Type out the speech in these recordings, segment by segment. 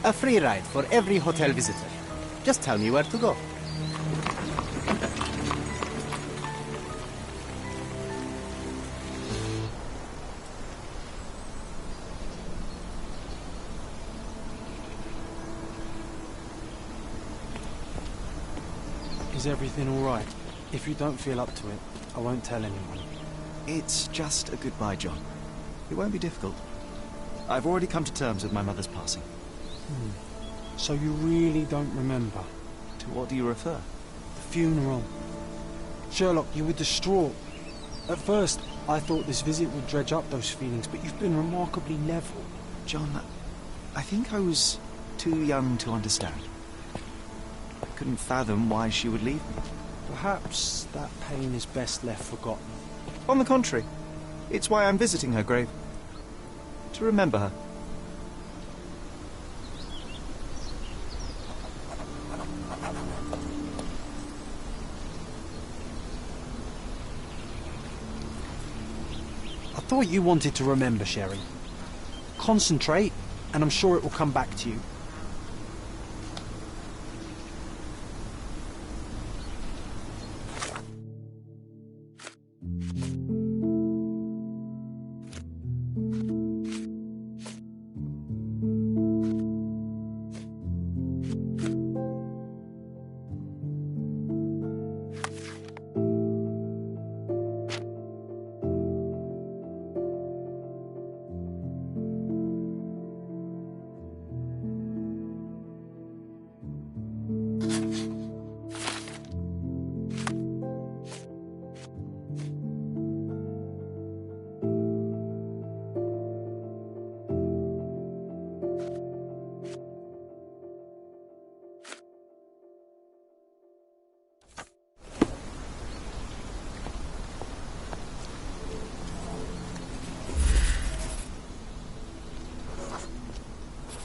A free ride for every hotel visitor. Just tell me where to go. Is everything all right? If you don't feel up to it, I won't tell anyone. It's just a goodbye, John. It won't be difficult. I've already come to terms with my mother's passing. So you really don't remember? To what do you refer? The funeral. Sherlock, you were distraught. At first, I thought this visit would dredge up those feelings, but you've been remarkably level. John, I think I was too young to understand. I couldn't fathom why she would leave me. Perhaps that pain is best left forgotten. On the contrary, it's why I'm visiting her grave. To remember her. I thought you wanted to remember, Sherry. Concentrate, and I'm sure it will come back to you.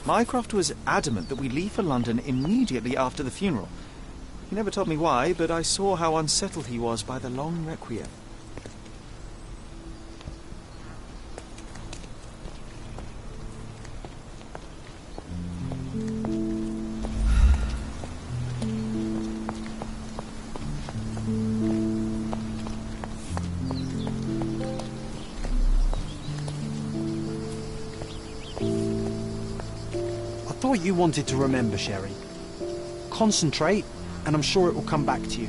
Mycroft was adamant that we leave for London immediately after the funeral. He never told me why, but I saw how unsettled he was by the long requiem. I thought you wanted to remember, Sherry. Concentrate, and I'm sure it will come back to you.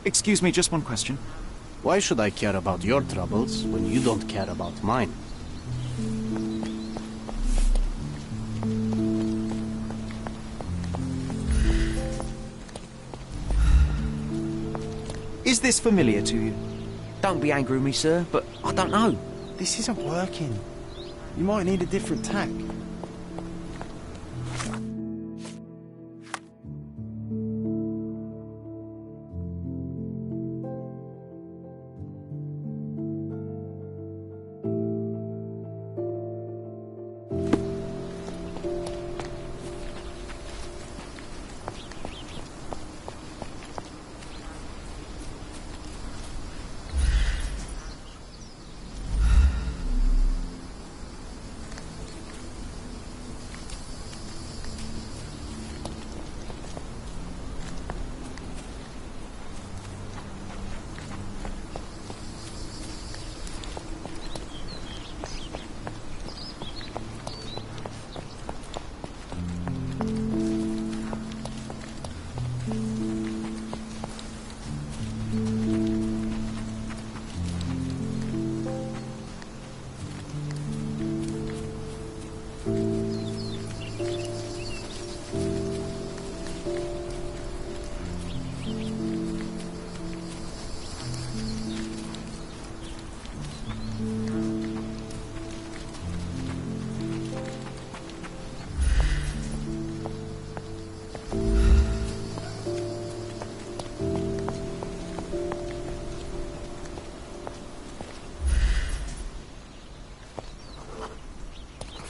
Excuse me, just one question. Why should I care about your troubles when you don't care about mine? Is this familiar to you? Don't be angry with me, sir, but I don't know. This isn't working. You might need a different tack.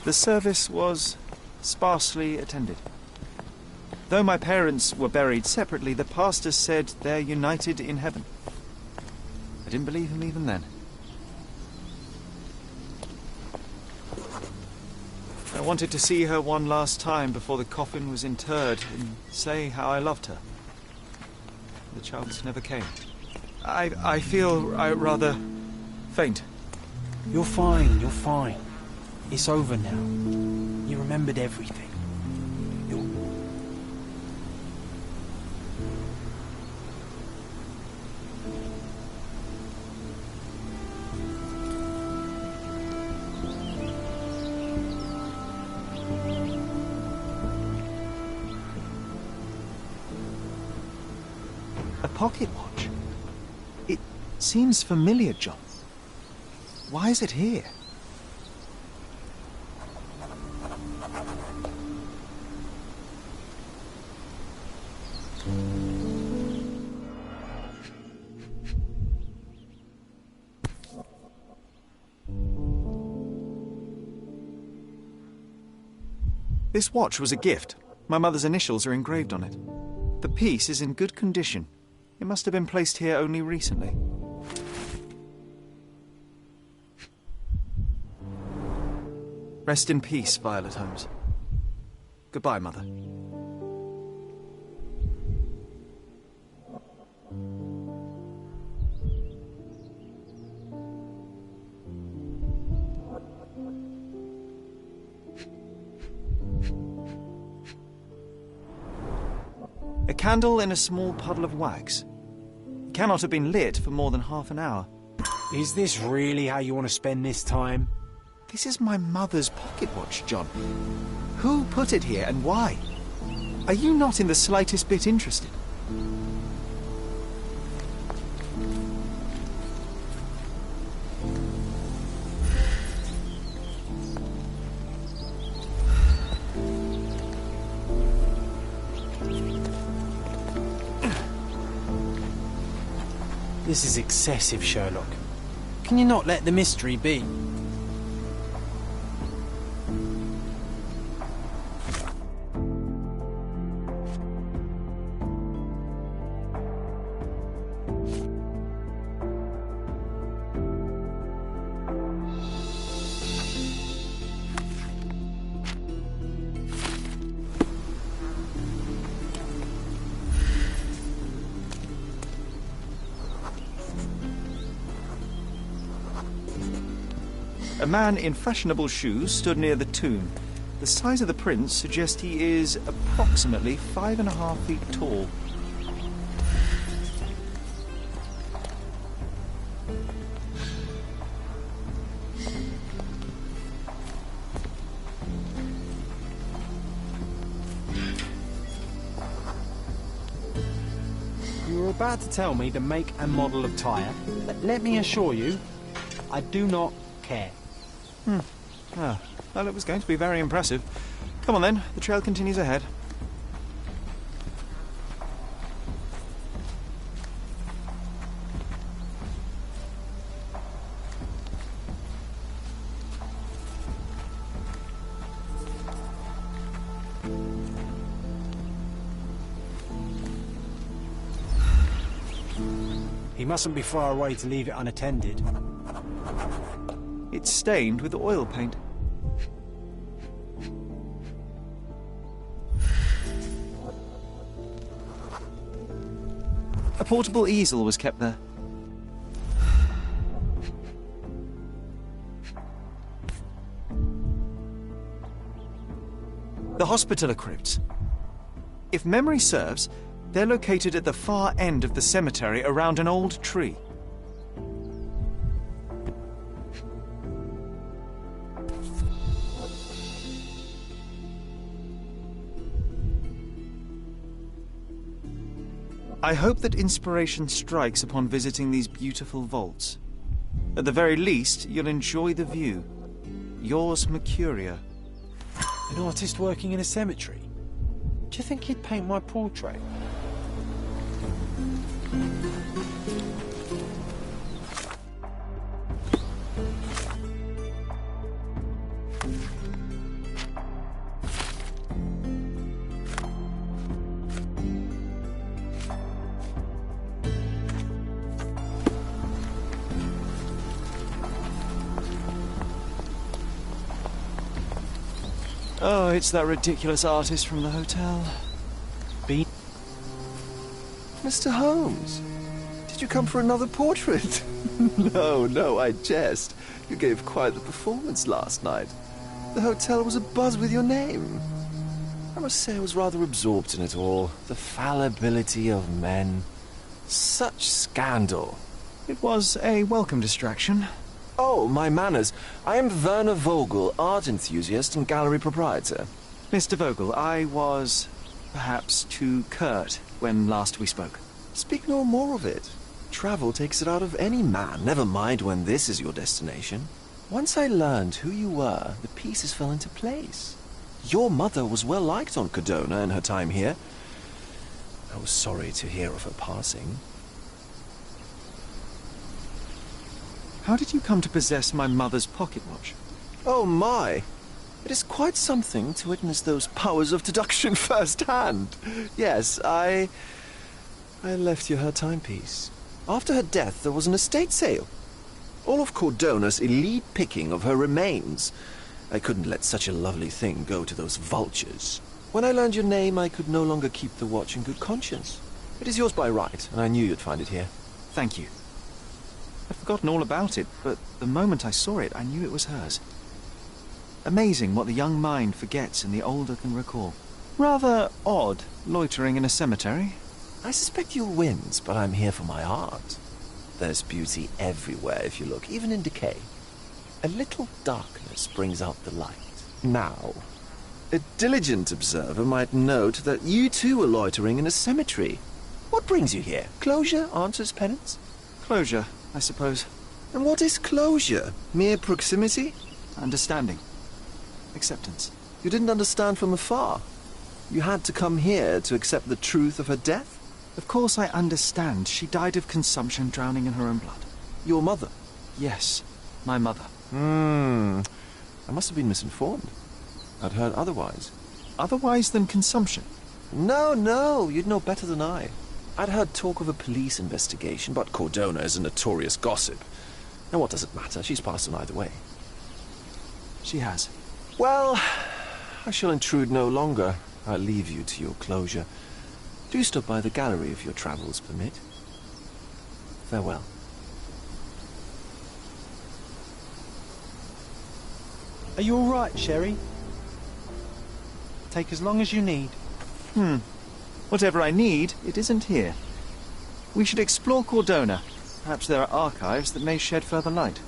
The service was sparsely attended. Though my parents were buried separately, the pastor said they're united in heaven. I didn't believe him even then. I wanted to see her one last time before the coffin was interred and say how I loved her. The chance never came. I feel rather faint. You're fine, you're fine. It's over now. You remembered everything. A pocket watch? It seems familiar, John. Why is it here? This watch was a gift. My mother's initials are engraved on it. The piece is in good condition. It must have been placed here only recently. Rest in peace, Violet Holmes. Goodbye, Mother. A candle in a small puddle of wax. It cannot have been lit for more than half an hour. Is this really how you want to spend this time? This is my mother's pocket watch, John. Who put it here and why? Are you not in the slightest bit interested? This is excessive, Sherlock. Can you not let the mystery be? A man in fashionable shoes stood near the tomb. The size of the prints suggest he is approximately 5.5 feet tall. You were about to tell me the make and model of tyre, but let me assure you, I do not care. Ah, well, it was going to be very impressive. Come on then, the trail continues ahead. He mustn't be far away to leave it unattended. It's stained with oil paint. A portable easel was kept there. The hospitaller crypts. If memory serves, they're located at the far end of the cemetery around an old tree. I hope that inspiration strikes upon visiting these beautiful vaults. At the very least, you'll enjoy the view. Yours, Mercuria. An artist working in a cemetery? Do you think he'd paint my portrait? Oh, it's that ridiculous artist from the hotel. Mr. Holmes, did you come for another portrait? No, I jest. You gave quite the performance last night. The hotel was abuzz with your name. I must say I was rather absorbed in it all. The fallibility of men. Such scandal. It was a welcome distraction. Oh, my manners. I am Werner Vogel, art enthusiast and gallery proprietor. Mr. Vogel, I was perhaps too curt when last we spoke. Speak no more of it. Travel takes it out of any man, never mind when this is your destination. Once I learned who you were, the pieces fell into place. Your mother was well liked on Codona in her time here. I was sorry to hear of her passing. How did you come to possess my mother's pocket watch? Oh my! It is quite something to witness those powers of deduction firsthand. Yes, I left you her timepiece. After her death, there was an estate sale. All of Cordona's elite picking of her remains. I couldn't let such a lovely thing go to those vultures. When I learned your name, I could no longer keep the watch in good conscience. It is yours by right, and I knew you'd find it here. Thank you. I'd forgotten all about it, but the moment I saw it, I knew it was hers. Amazing what the young mind forgets and the older can recall. Rather odd, loitering in a cemetery. I suspect you'll win, but I'm here for my art. There's beauty everywhere if you look, even in decay. A little darkness brings out the light. Now, a diligent observer might note that you too are loitering in a cemetery. What brings you here? Closure answers penance? Closure, I suppose. And what is closure? Mere proximity? Understanding. Acceptance. You didn't understand from afar. You had to come here to accept the truth of her death? Of course I understand. She died of consumption, drowning in her own blood. Your mother? Yes, my mother. I must have been misinformed. I'd heard otherwise. Otherwise than consumption? No, you'd know better than I. I'd heard talk of a police investigation, but Cordona is a notorious gossip. And what does it matter? She's passed on either way. She has. Well, I shall intrude no longer. I'll leave you to your closure. Do stop by the gallery if your travels permit. Farewell. Are you all right, Sherry? Take as long as you need. Whatever I need, it isn't here. We should explore Cordona. Perhaps there are archives that may shed further light.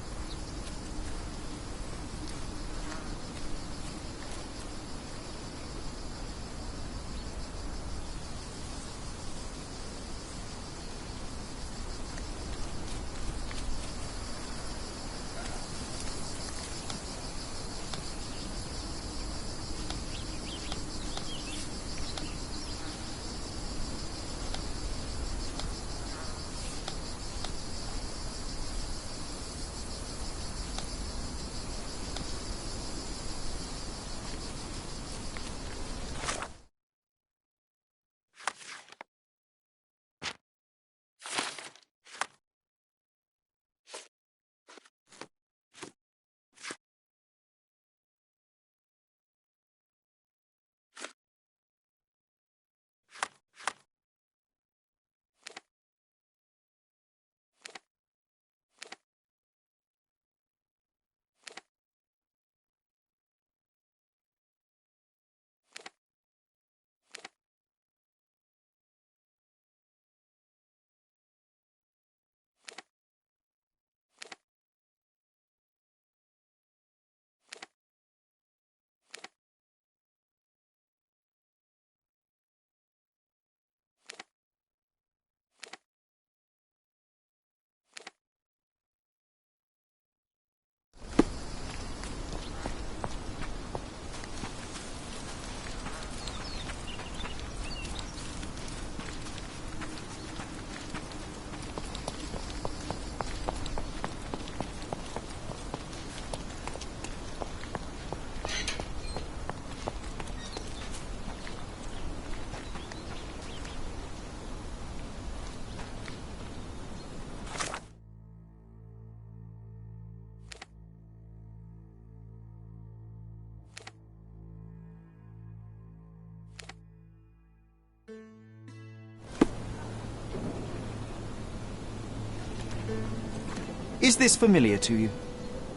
Is this familiar to you?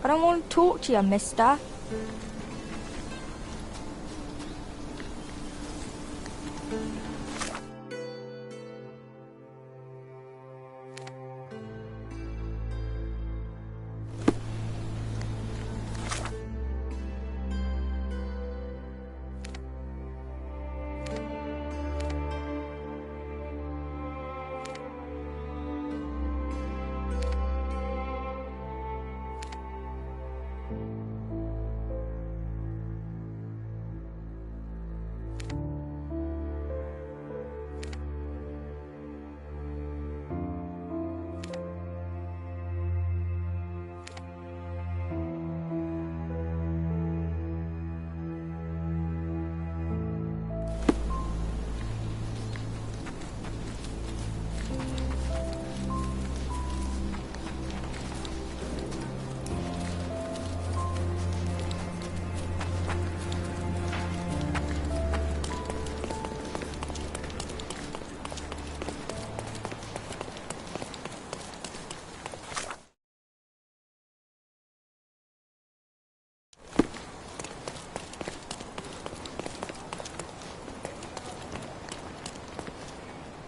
I don't want to talk to you, mister.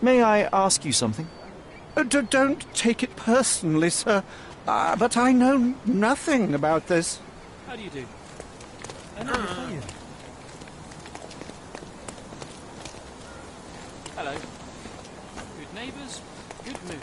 May I ask you something? Don't take it personally, sir. But I know nothing about this. How do you do? I know you're playing. Hello. Good neighbours, good mood.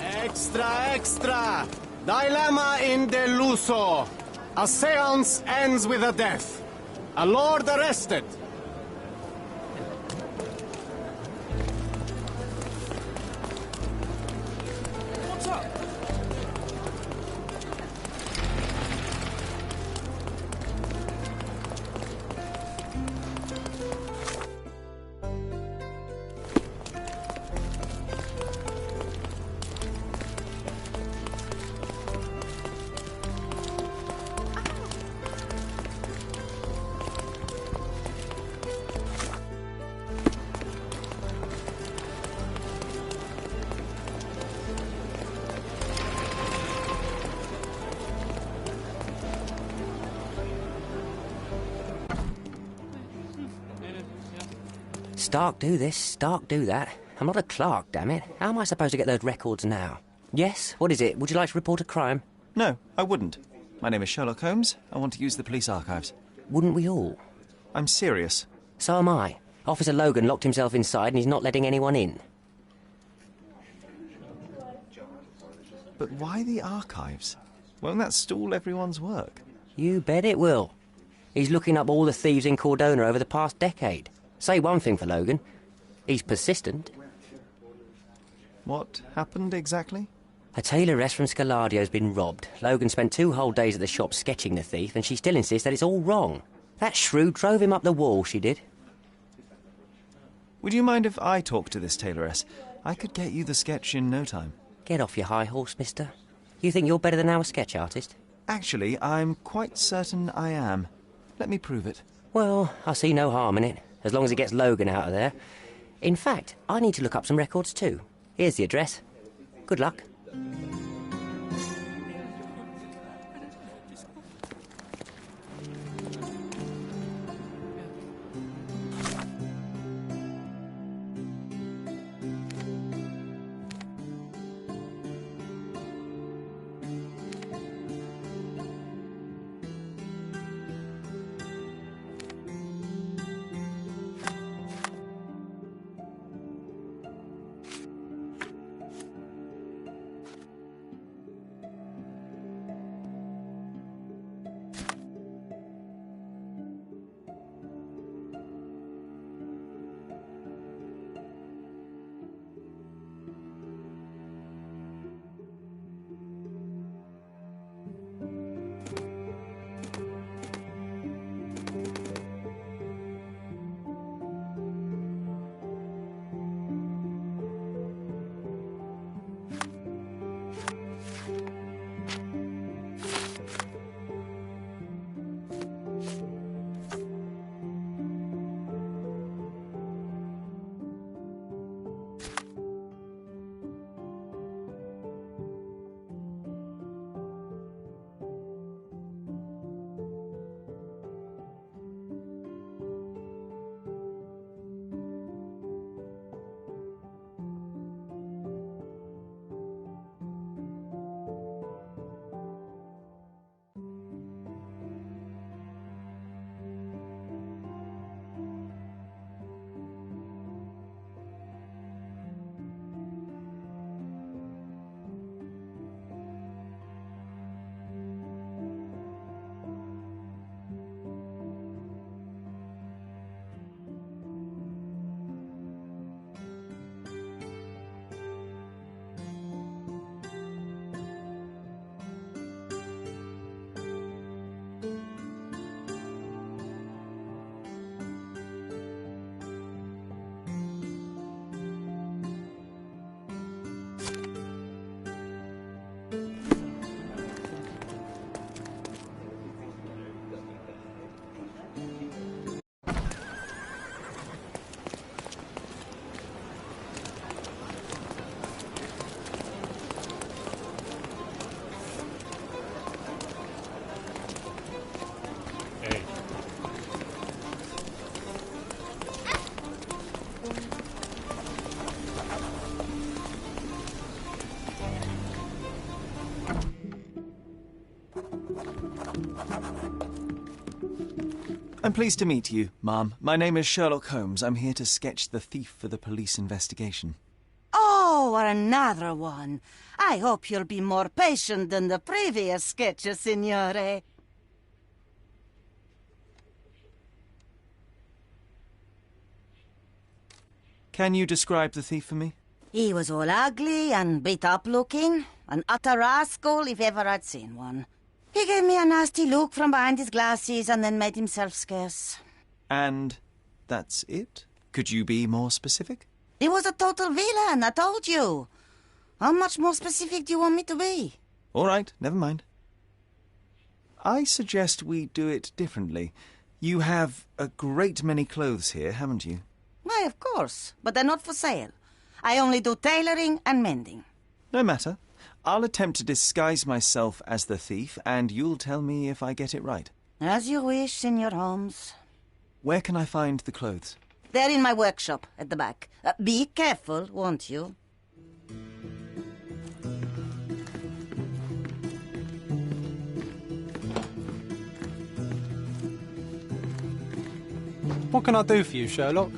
Extra, extra! Dilemma in deluso. A seance ends with a death. A lord arrested. What's up? Stark do this, Stark do that. I'm not a clerk, damn it. How am I supposed to get those records now? Yes? What is it? Would you like to report a crime? No, I wouldn't. My name is Sherlock Holmes. I want to use the police archives. Wouldn't we all? I'm serious. So am I. Officer Logan locked himself inside and he's not letting anyone in. But why the archives? Won't that stall everyone's work? You bet it will. He's looking up all the thieves in Cordona over the past decade. Say one thing for Logan. He's persistent. What happened exactly? A tailoress from Scaladio's been robbed. Logan spent 2 whole days at the shop sketching the thief, and she still insists that it's all wrong. That shrew drove him up the wall, she did. Would you mind if I talk to this tailoress? I could get you the sketch in no time. Get off your high horse, mister. You think you're better than our sketch artist? Actually, I'm quite certain I am. Let me prove it. Well, I see no harm in it, as long as it gets Logan out of there. In fact, I need to look up some records too. Here's the address. Good luck. I'm pleased to meet you, ma'am. My name is Sherlock Holmes. I'm here to sketch the thief for the police investigation. Oh, another one. I hope you'll be more patient than the previous sketches, signore. Can you describe the thief for me? He was all ugly and beat-up looking. An utter rascal if ever I'd seen one. He gave me a nasty look from behind his glasses and then made himself scarce. And that's it? Could you be more specific? He was a total villain, I told you. How much more specific do you want me to be? All right, never mind. I suggest we do it differently. You have a great many clothes here, haven't you? Why, of course, but they're not for sale. I only do tailoring and mending. No matter. I'll attempt to disguise myself as the thief, and you'll tell me if I get it right. As you wish, Senor Holmes. Where can I find the clothes? They're in my workshop at the back. Be careful, won't you? What can I do for you, Sherlock?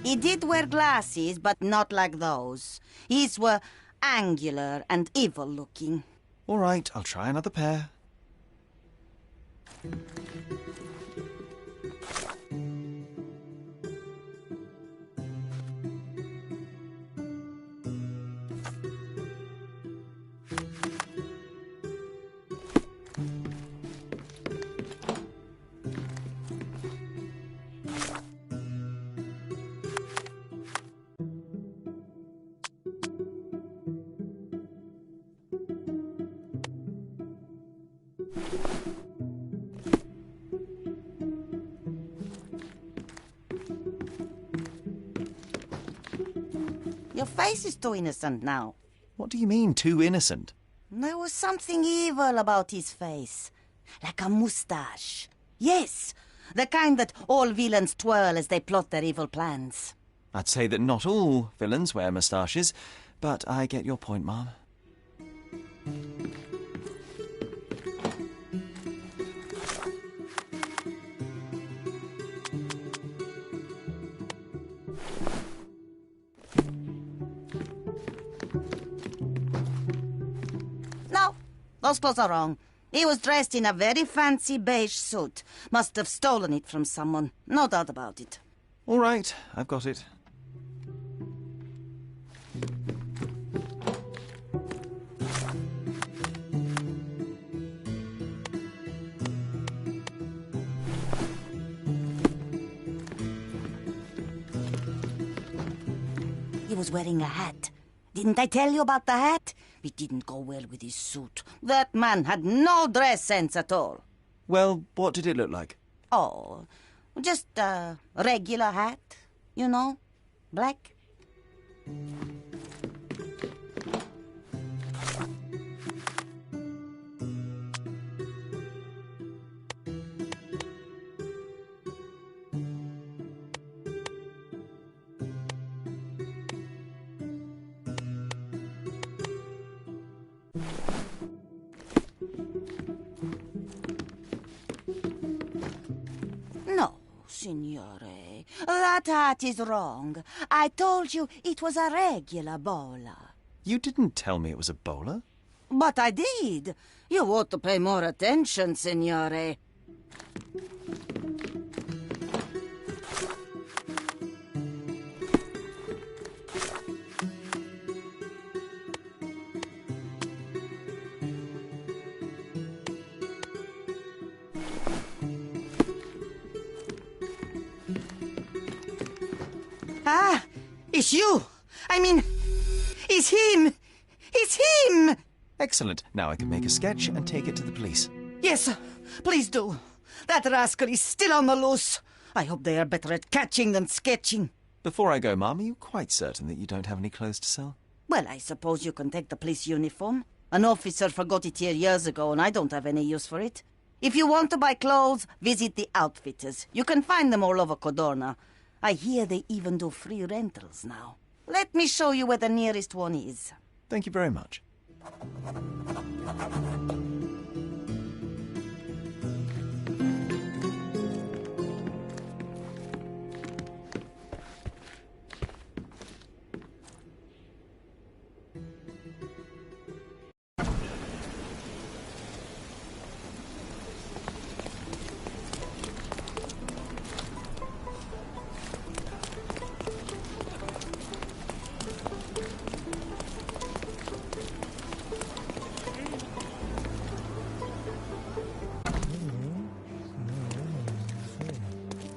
He did wear glasses, but not like those. His were angular and evil-looking. All right, I'll try another pair. Your face is too innocent now. What do you mean, too innocent? There was something evil about his face. Like a moustache. Yes, the kind that all villains twirl as they plot their evil plans. I'd say that not all villains wear moustaches, but I get your point, Mom. No, those clothes are wrong. He was dressed in a very fancy beige suit. Must have stolen it from someone. No doubt about it. All right, I've got it. He was wearing a hat. Didn't I tell you about the hat? It didn't go well with his suit. That man had no dress sense at all. Well, what did it look like? Oh, just a regular hat, you know, black. No, signore. That hat is wrong. I told you it was a regular bowler. You didn't tell me it was a bowler. But I did. You ought to pay more attention, signore. Ah, it's you. I mean, it's him. It's him. Excellent. Now I can make a sketch and take it to the police. Yes, please do. That rascal is still on the loose. I hope they are better at catching than sketching. Before I go, Mum, are you quite certain that you don't have any clothes to sell? Well, I suppose you can take the police uniform. An officer forgot it here years ago, and I don't have any use for it. If you want to buy clothes, visit the outfitters. You can find them all over Codorna. I hear they even do free rentals now. Let me show you where the nearest one is. Thank you very much.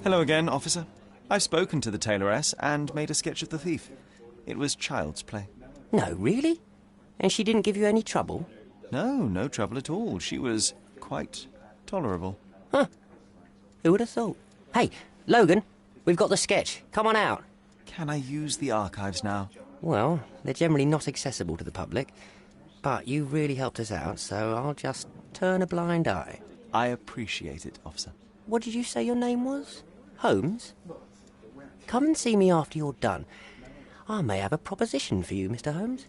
Hello again, officer. I've spoken to the tailoress and made a sketch of the thief. It was child's play. No, really? And she didn't give you any trouble? No trouble at all. She was quite tolerable. Huh. Who would have thought? Hey, Logan, we've got the sketch. Come on out. Can I use the archives now? Well, they're generally not accessible to the public. But you really helped us out, so I'll just turn a blind eye. I appreciate it, officer. What did you say your name was? Holmes? Come and see me after you're done. I may have a proposition for you, Mr. Holmes.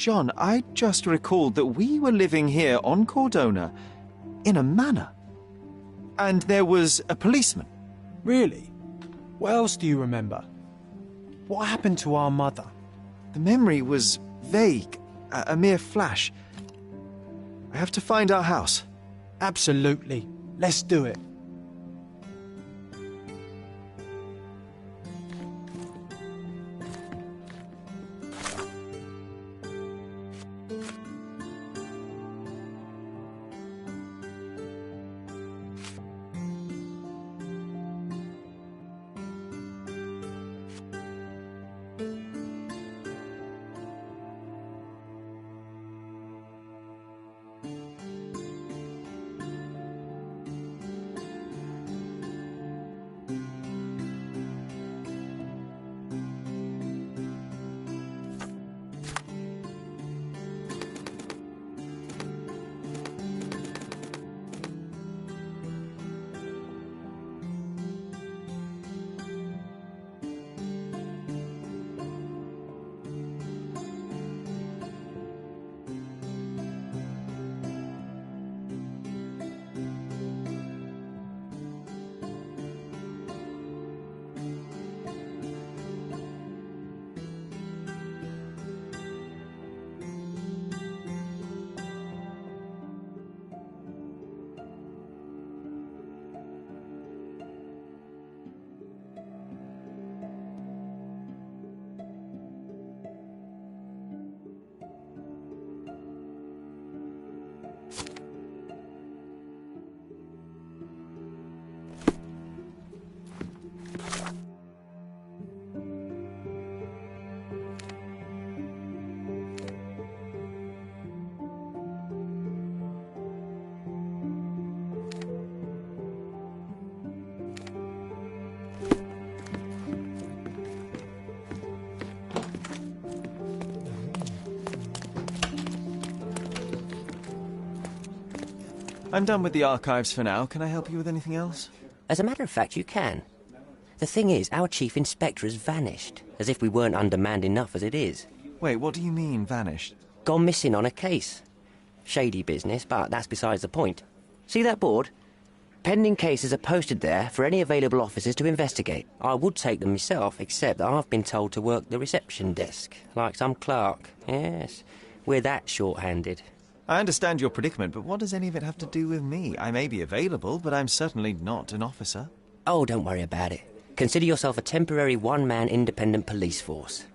John, I just recalled that we were living here on Cordona in a manor. And there was a policeman. Really? What else do you remember? What happened to our mother? The memory was vague, a mere flash. I have to find our house. Absolutely. Let's do it. I'm done with the archives for now. Can I help you with anything else? As a matter of fact, you can. The thing is, our chief inspector has vanished, as if we weren't undermanned enough as it is. Wait, what do you mean, vanished? Gone missing on a case. Shady business, but that's besides the point. See that board? Pending cases are posted there for any available officers to investigate. I would take them myself, except that I've been told to work the reception desk, like some clerk. Yes, we're that short-handed. I understand your predicament, but what does any of it have to do with me? I may be available, but I'm certainly not an officer. Oh, don't worry about it. Consider yourself a temporary one-man independent police force.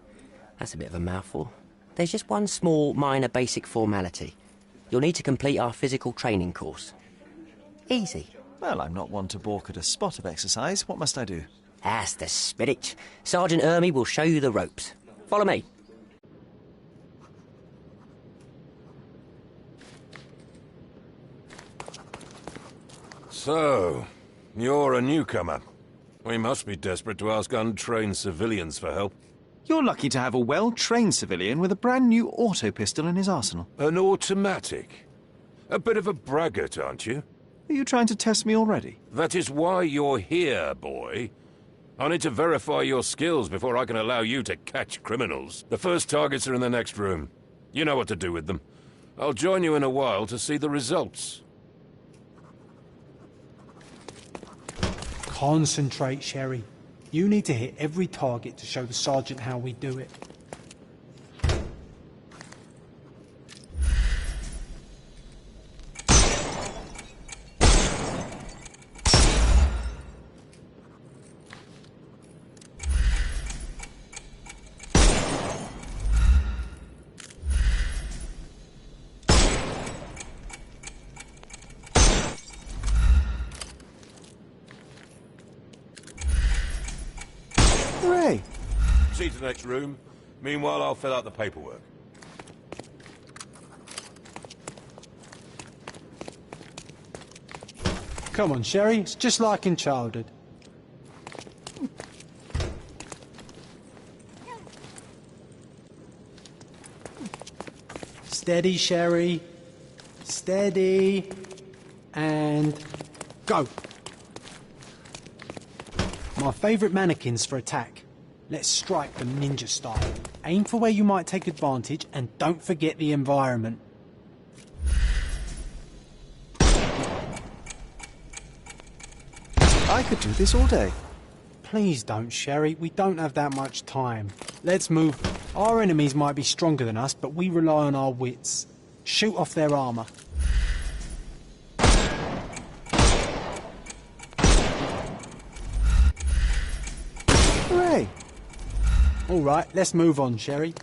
That's a bit of a mouthful. There's just one small, minor, basic formality. You'll need to complete our physical training course. Easy. Well, I'm not one to balk at a spot of exercise. What must I do? That's the spirit. Sergeant Ermy will show you the ropes. Follow me. So, you're a newcomer. We must be desperate to ask untrained civilians for help. You're lucky to have a well-trained civilian with a brand new auto pistol in his arsenal. An automatic? A bit of a braggart, aren't you? Are you trying to test me already? That is why you're here, boy. I need to verify your skills before I can allow you to catch criminals. The first targets are in the next room. You know what to do with them. I'll join you in a while to see the results. Concentrate, Sherry. You need to hit every target to show the sergeant how we do it. Hooray! See to the next room. Meanwhile, I'll fill out the paperwork. Come on, Sherry. It's just like in childhood. Steady, Sherry. Steady. And go. My favourite mannequins for attack. Let's strike them ninja style. Aim for where you might take advantage and don't forget the environment. I could do this all day. Please don't, Sherry. We don't have that much time. Let's move. Our enemies might be stronger than us, but we rely on our wits. Shoot off their armour. Hooray! All right, let's move on, Sherry.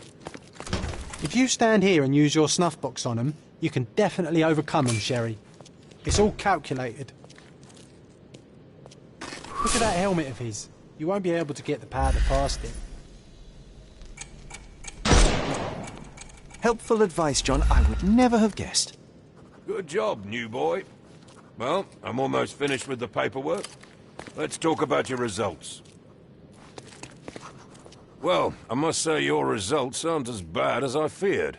If you stand here and use your snuff box on them, you can definitely overcome them, Sherry. It's all calculated. Look at that helmet of his. You won't be able to get the powder past it. Helpful advice, John. I would never have guessed. Good job, new boy. Well, I'm almost finished with the paperwork. Let's talk about your results. Well, I must say your results aren't as bad as I feared.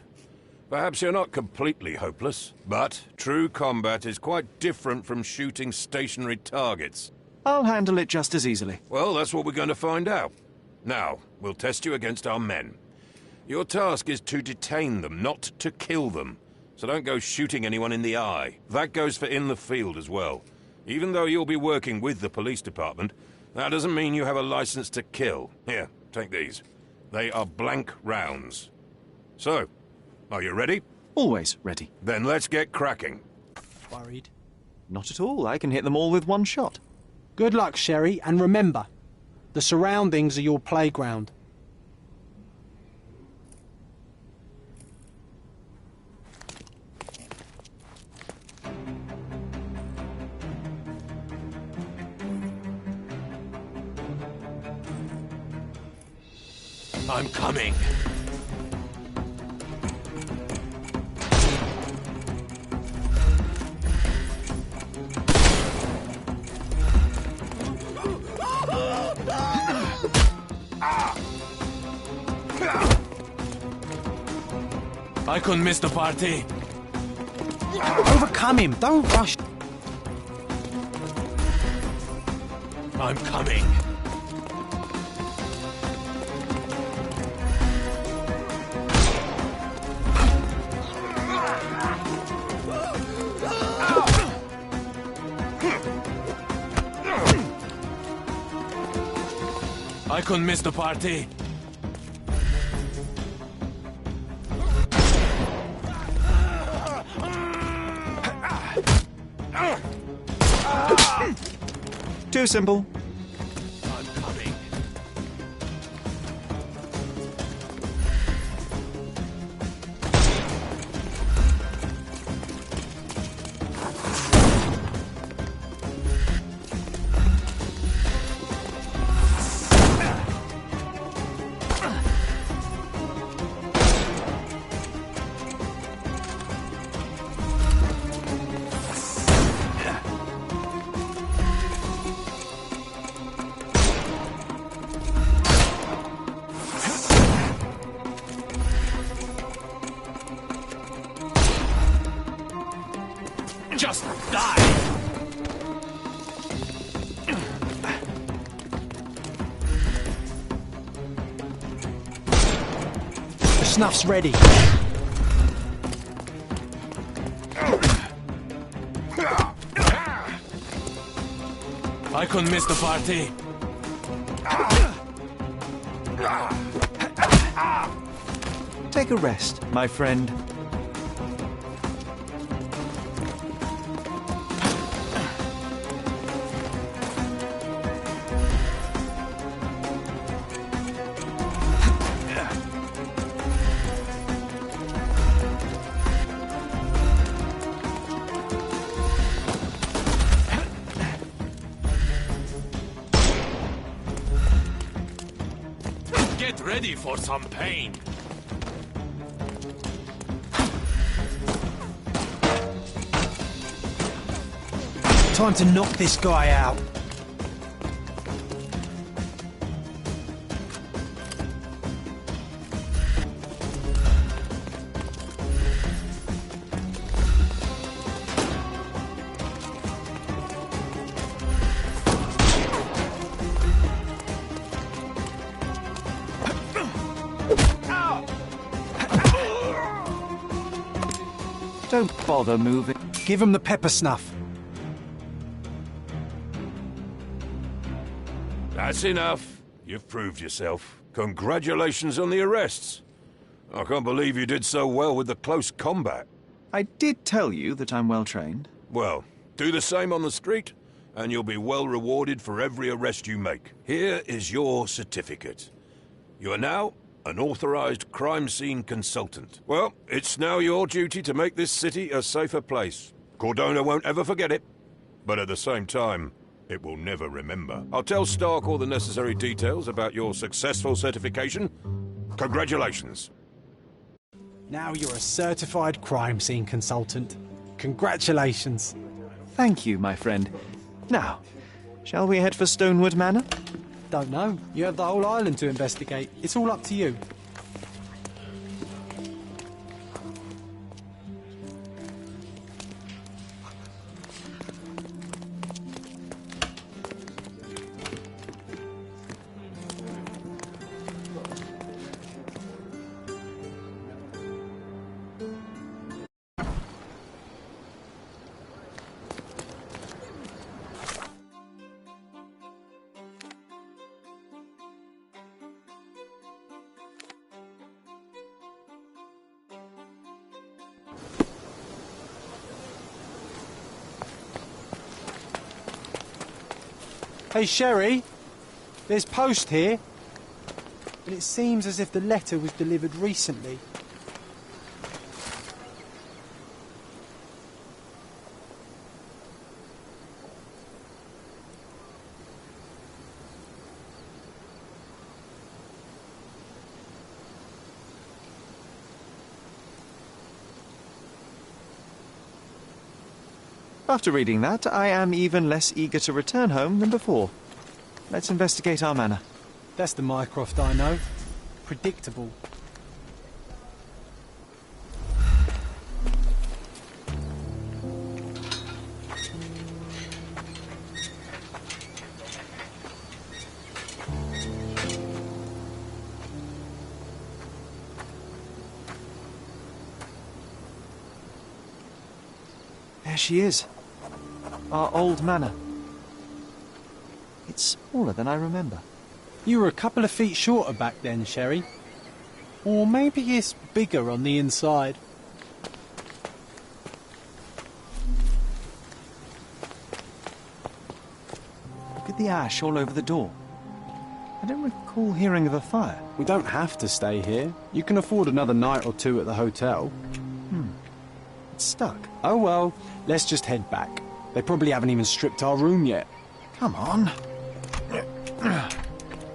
Perhaps you're not completely hopeless, but true combat is quite different from shooting stationary targets. I'll handle it just as easily. Well, that's what we're going to find out. Now, we'll test you against our men. Your task is to detain them, not to kill them. So don't go shooting anyone in the eye. That goes for in the field as well. Even though you'll be working with the police department, that doesn't mean you have a license to kill. Here, take these. They are blank rounds. So, are you ready? Always ready. Then let's get cracking. Worried? Not at all. I can hit them all with one shot. Good luck, Sherry, and remember, the surroundings are your playground. I'm coming. I couldn't miss the party. Overcome him, don't rush. I'm coming. I couldn't miss the party. Too simple. I'm coming. snuff's ready. I couldn't miss the party. Take a rest, my friend. Get ready for some pain. Time to knock this guy out. Don't bother moving. Give him the pepper snuff. That's enough. You've proved yourself. Congratulations on the arrests. I can't believe you did so well with the close combat. I did tell you that I'm well trained. Well, do the same on the street, and you'll be well rewarded for every arrest you make. Here is your certificate. You are now an authorized crime scene consultant. Well, it's now your duty to make this city a safer place. Cordona won't ever forget it, but at the same time, it will never remember. I'll tell Stark all the necessary details about your successful certification. Congratulations. Now you're a certified crime scene consultant. Congratulations. Thank you, my friend. Now, shall we head for Stonewood Manor? Don't know. You have the whole island to investigate. It's all up to you. Hey, Sherry, there's post here, but it seems as if the letter was delivered recently. After reading that, I am even less eager to return home than before. Let's investigate our manor. That's the Mycroft I know. Predictable. There she is. Our old manor. It's smaller than I remember. You were a couple of feet shorter back then, Sherry. Or maybe it's bigger on the inside. Look at the ash all over the door. I don't recall hearing of a fire. We don't have to stay here. You can afford another night or two at the hotel. It's stuck. Oh well, let's just head back. They probably haven't even stripped our room yet. Come on.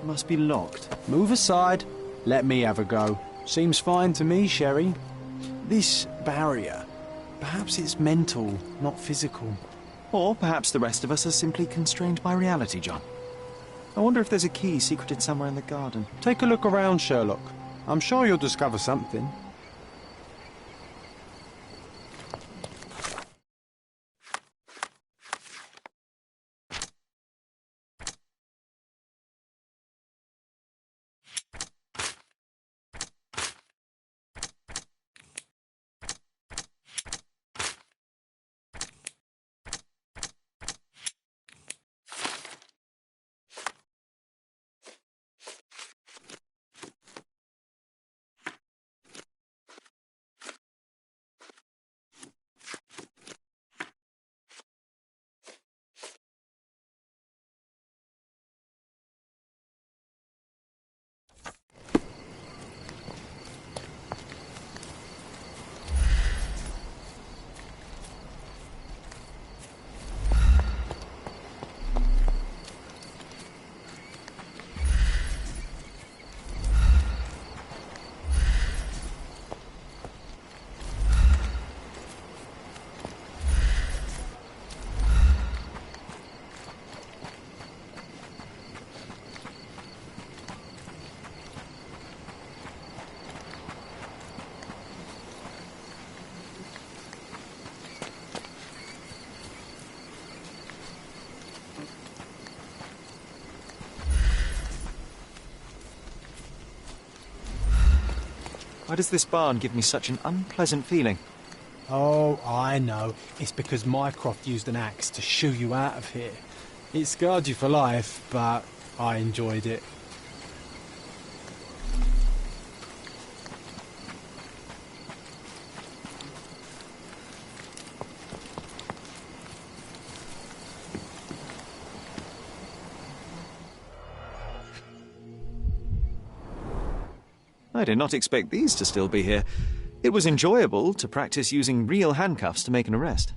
Must be locked. Move aside. Let me have a go. Seems fine to me, Sherry. This barrier, perhaps it's mental, not physical. Or perhaps the rest of us are simply constrained by reality, John. I wonder if there's a key secreted somewhere in the garden. Take a look around, Sherlock. I'm sure you'll discover something. Why does this barn give me such an unpleasant feeling? Oh, I know. It's because Mycroft used an axe to shoo you out of here. It scarred you for life, but I enjoyed it. I did not expect these to still be here. It was enjoyable to practice using real handcuffs to make an arrest.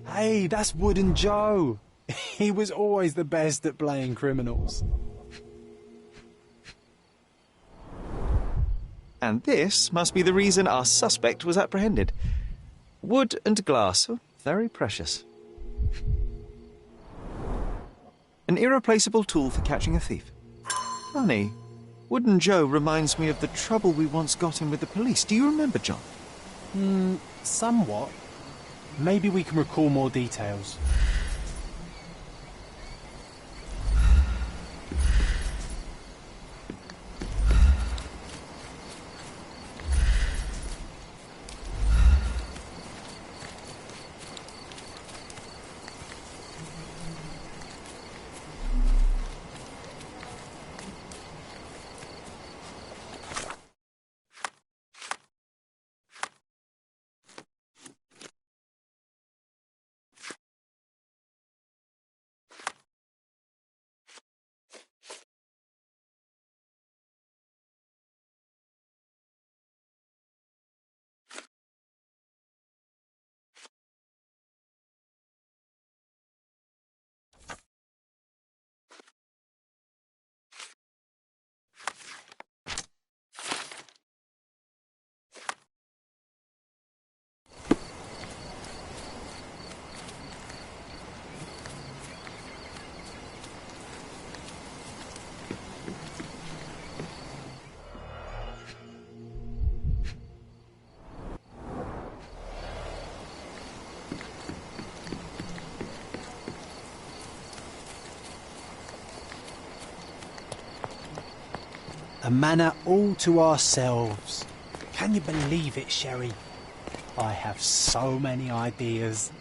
Hey, that's Wooden Joe. He was always the best at playing criminals. And this must be the reason our suspect was apprehended. Wood and glass, very precious. An irreplaceable tool for catching a thief. Funny, Wooden Joe reminds me of the trouble we once got in with the police. Do you remember, John? Somewhat. Maybe we can recall more details. A manor all to ourselves. Can you believe it, Sherry? I have so many ideas.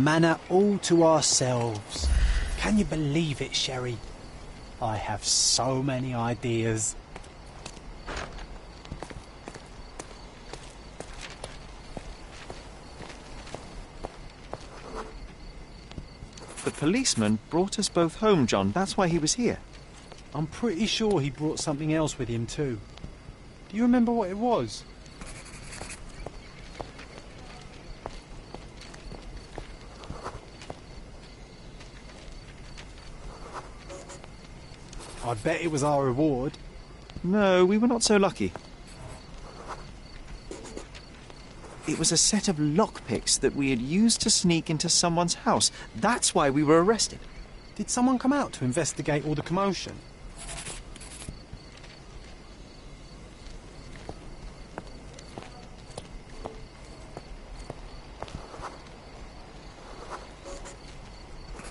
manor all to ourselves. Can you believe it, Sherry? I have so many ideas. The policeman brought us both home, John. That's why he was here. I'm pretty sure he brought something else with him too. Do you remember what it was? I bet it was our reward. No, we were not so lucky. It was a set of lockpicks that we had used to sneak into someone's house. That's why we were arrested. Did someone come out to investigate all the commotion?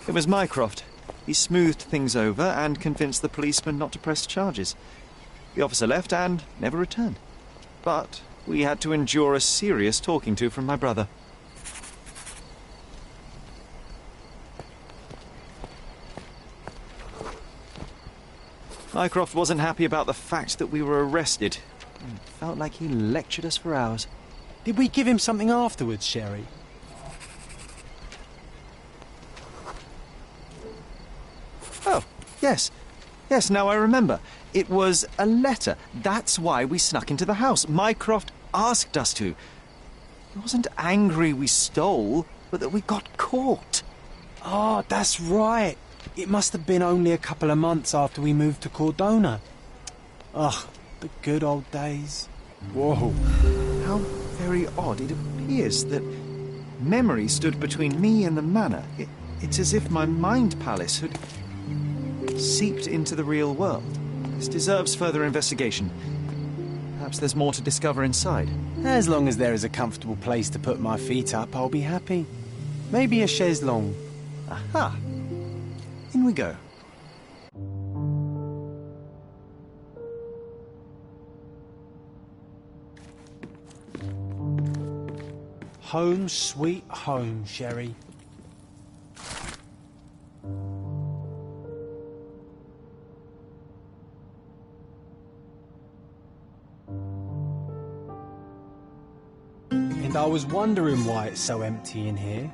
It was Mycroft. He smoothed things over and convinced the policeman not to press charges. The officer left and never returned. But we had to endure a serious talking to from my brother. Mycroft wasn't happy about the fact that we were arrested. It felt like he lectured us for hours. Did we give him something afterwards, Sherry? Oh, yes. Yes, now I remember. It was a letter. That's why we snuck into the house. Mycroft asked us to. He wasn't angry we stole, but that we got caught. Oh, that's right. It must have been only a couple of months after we moved to Cordona. Ugh, the good old days. Whoa. How very odd. It appears that memory stood between me and the manor. It's as if my mind palace had seeped into the real world. This deserves further investigation. Perhaps there's more to discover inside. As long as there is a comfortable place to put my feet up, I'll be happy. Maybe a chaise longue. Aha! In we go. Home sweet home, Sherry. And I was wondering why it's so empty in here.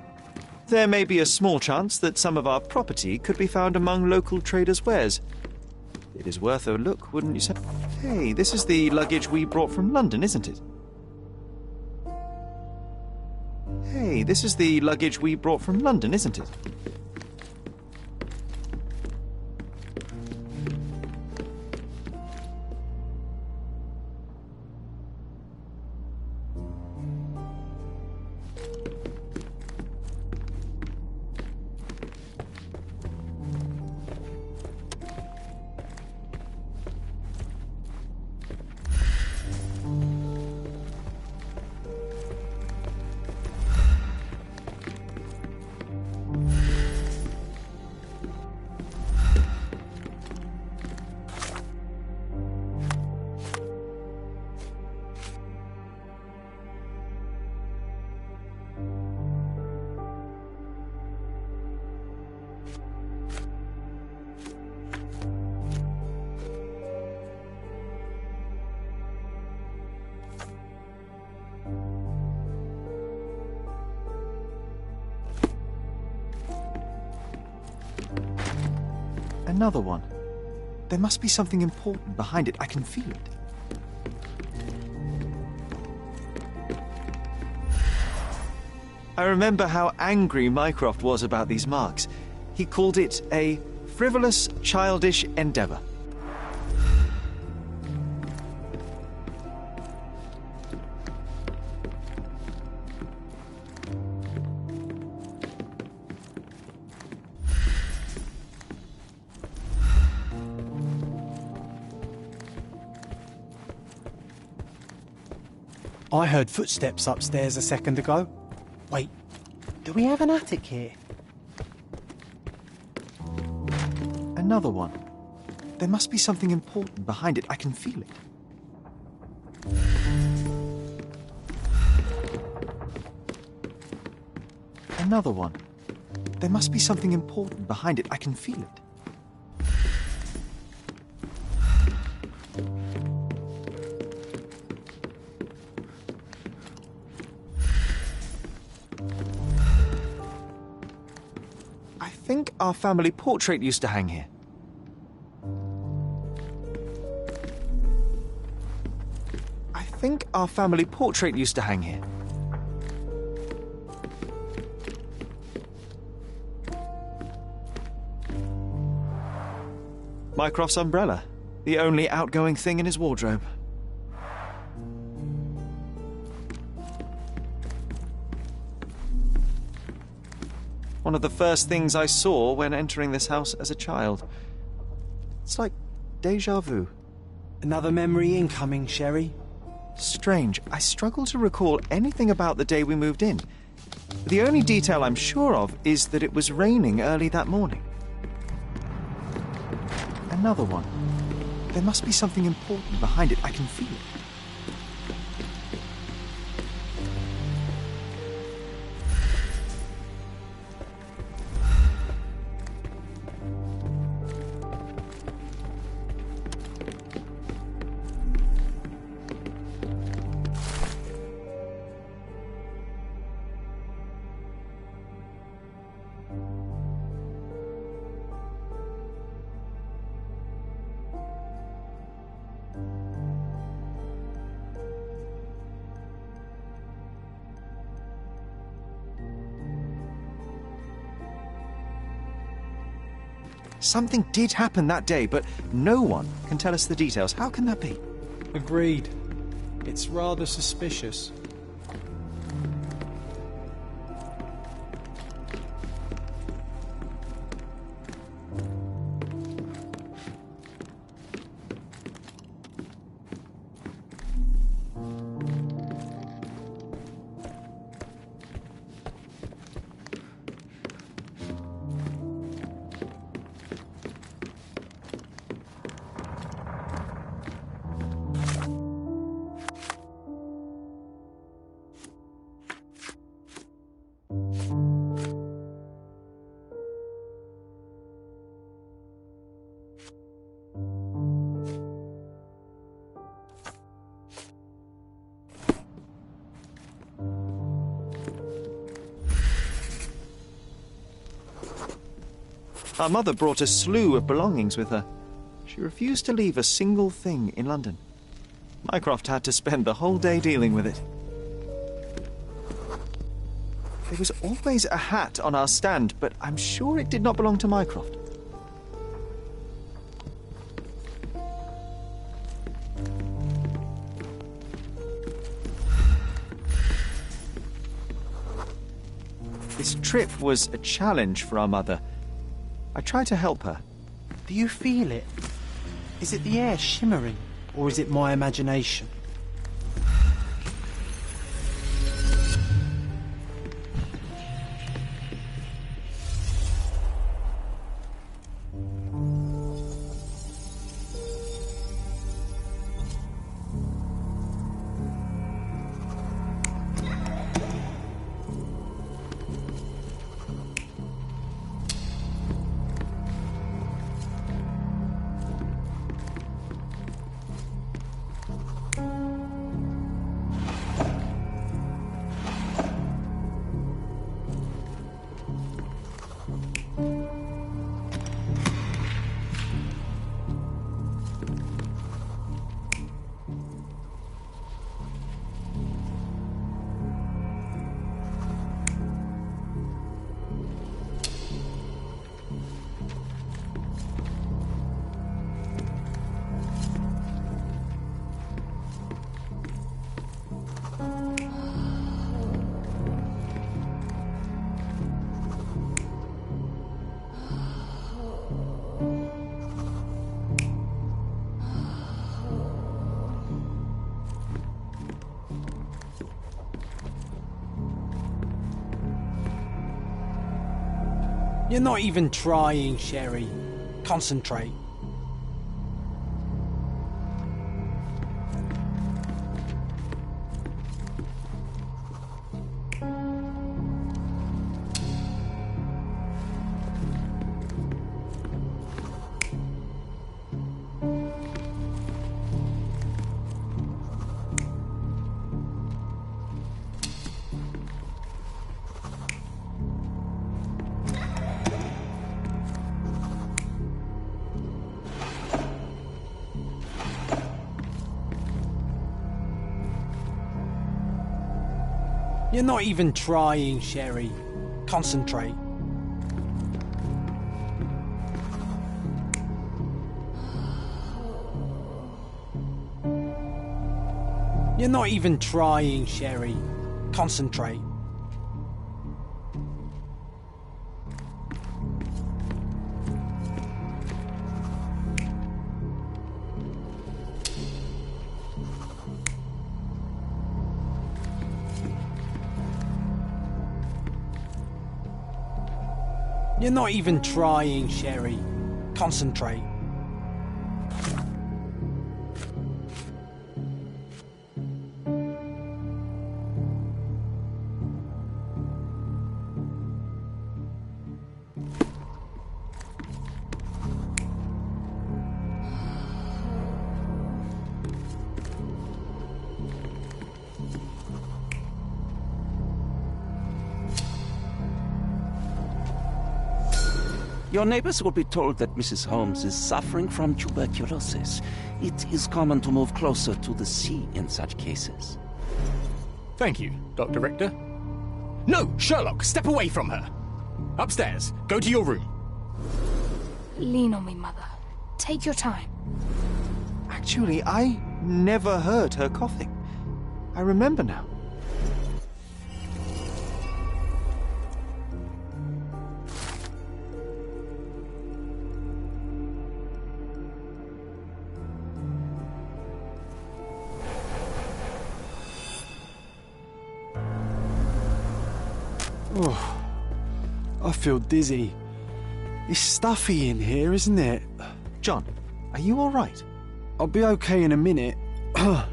There may be a small chance that some of our property could be found among local traders' wares. It is worth a look, wouldn't you say? Hey, this is the luggage we brought from London, isn't it? Hey, this is the luggage we brought from London, isn't it? Another one. There must be something important behind it. I can feel it. I remember how angry Mycroft was about these marks. He called it a frivolous, childish endeavour. I heard footsteps upstairs a second ago. Wait, do we have an attic here? Another one. There must be something important behind it. I can feel it. Another one. There must be something important behind it. I can feel it. I think our family portrait used to hang here. Mycroft's umbrella, the only outgoing thing in his wardrobe. One of the first things I saw when entering this house as a child. It's like déjà vu. Another memory incoming, Sherry. Strange. I struggle to recall anything about the day we moved in. The only detail I'm sure of is that it was raining early that morning. Another one. There must be something important behind it. I can feel it. Something did happen that day, but no one can tell us the details. How can that be? Agreed. It's rather suspicious. Our mother brought a slew of belongings with her. She refused to leave a single thing in London. Mycroft had to spend the whole day dealing with it. There was always a hat on our stand, but I'm sure it did not belong to Mycroft. This trip was a challenge for our mother. I tried to help her. Do you feel it? Is it the air shimmering, or is it my imagination? You're not even trying, Sherry. Concentrate. You're not even trying, Sherry. Concentrate. You're not even trying, Sherry. Concentrate. You're not even trying, Sherry. Concentrate. Your neighbors will be told that Mrs. Holmes is suffering from tuberculosis. It is common to move closer to the sea in such cases. Thank you, Dr. Richter. No, Sherlock, step away from her. Upstairs, go to your room. Lean on me, Mother. Take your time. Actually, I never heard her coughing. I remember now. Oh, I feel dizzy. It's stuffy in here, isn't it? John, are you all right? I'll be okay in a minute. How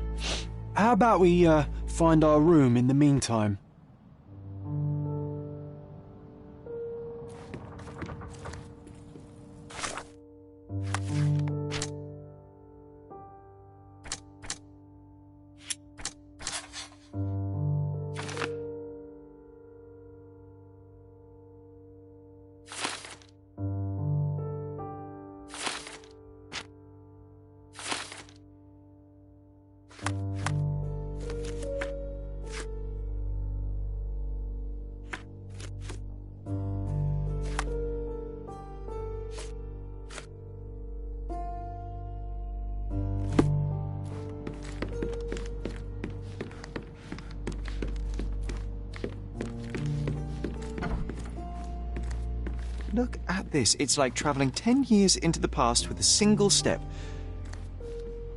about we find our room in the meantime? Look at this. It's like travelling 10 years into the past with a single step.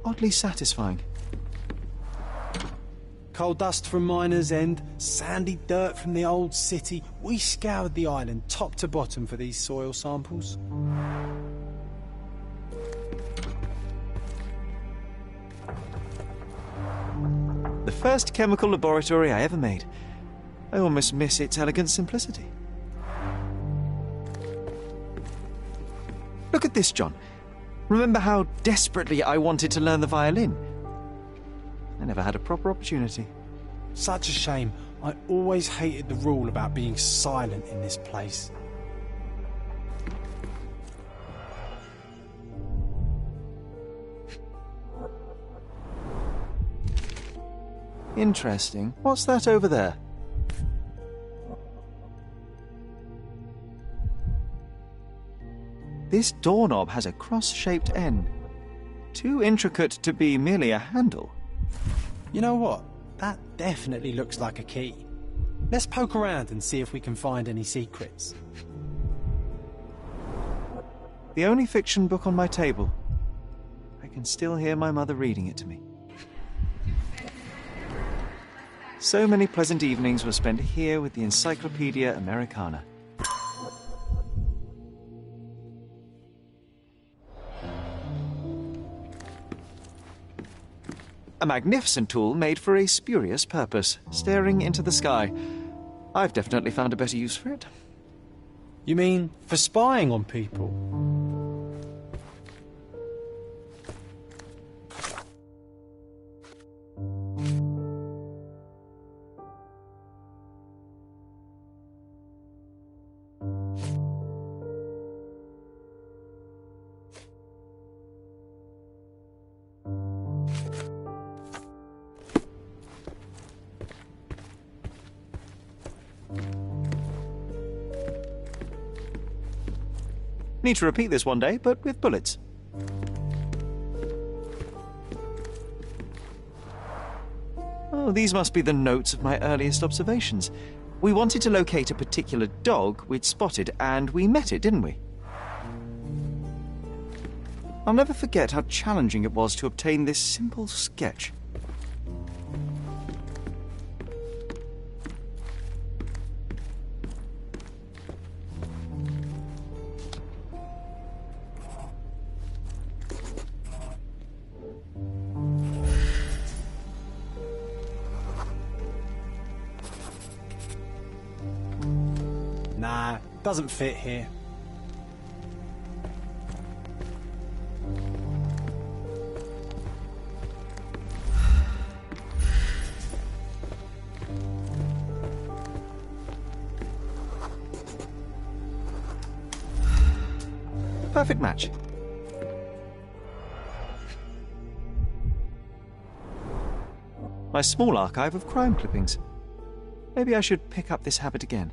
Oddly satisfying. Coal dust from Miner's End, sandy dirt from the old city. We scoured the island top to bottom for these soil samples. The first chemical laboratory I ever made. I almost miss its elegant simplicity. Look at this, John. Remember how desperately I wanted to learn the violin? I never had a proper opportunity. Such a shame. I always hated the rule about being silent in this place. Interesting. What's that over there? This doorknob has a cross-shaped end. Too intricate to be merely a handle. You know what? That definitely looks like a key. Let's poke around and see if we can find any secrets. The only fiction book on my table. I can still hear my mother reading it to me. So many pleasant evenings were spent here with the Encyclopedia Americana. A magnificent tool made for a spurious purpose, staring into the sky. I've definitely found a better use for it. You mean for spying on people? Need to repeat this one day, but with bullets. Oh, these must be the notes of my earliest observations. We wanted to locate a particular dog we'd spotted, and we met it, didn't we? I'll never forget how challenging it was to obtain this simple sketch. Nah, doesn't fit here. Perfect match. My small archive of crime clippings. Maybe I should pick up this habit again.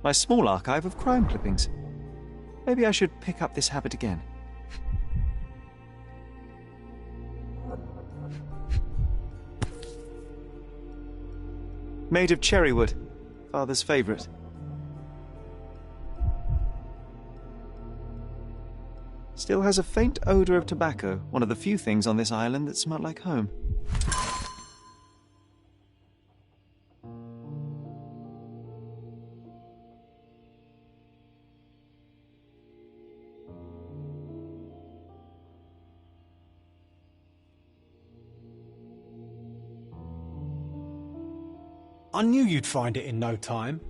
My small archive of crime clippings. Maybe I should pick up this habit again. Made of cherry wood, Father's favourite. Still has a faint odour of tobacco, one of the few things on this island that smell like home. I knew you'd find it in no time.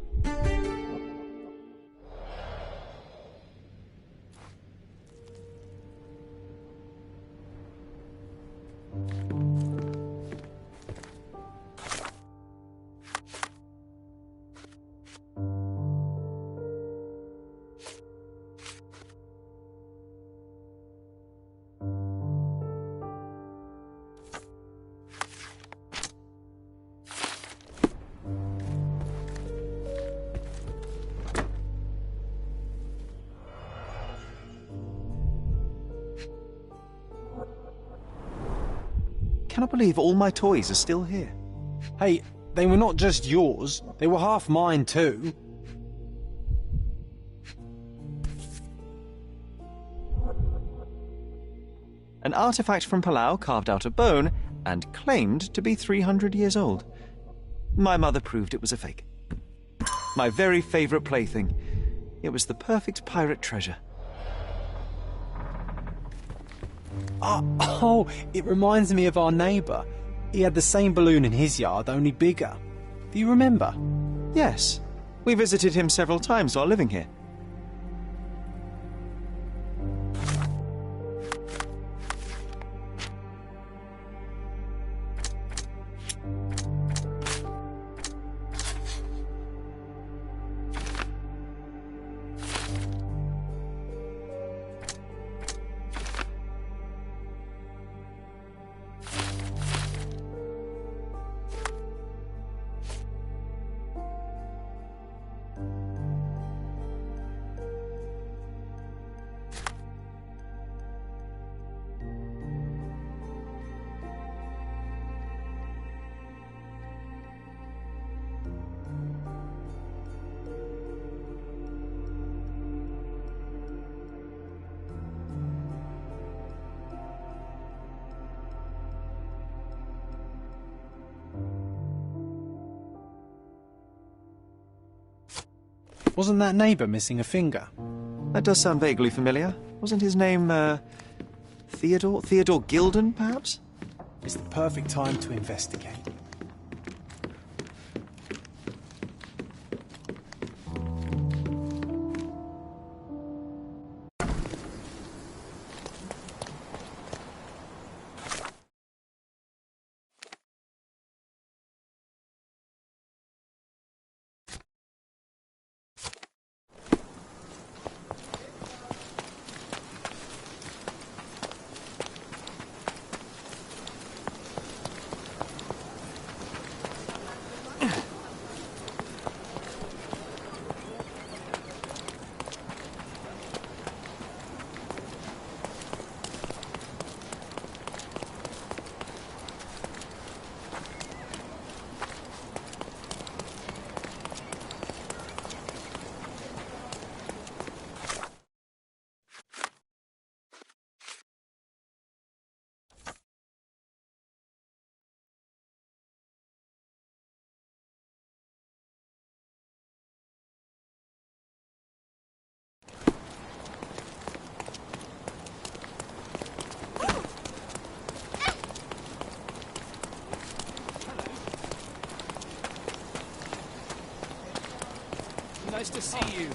Cannot believe all my toys are still here. Hey, they were not just yours, they were half mine too. An artifact from Palau carved out of bone and claimed to be 300 years old. My mother proved it was a fake. My very favourite plaything. It was the perfect pirate treasure. Oh, it reminds me of our neighbour. He had the same balloon in his yard, only bigger. Do you remember? Yes. We visited him several times while living here. Wasn't that neighbour missing a finger? That does sound vaguely familiar. Wasn't his name, Theodore? Theodore Gilden, perhaps? It's the perfect time to investigate. Nice to see you.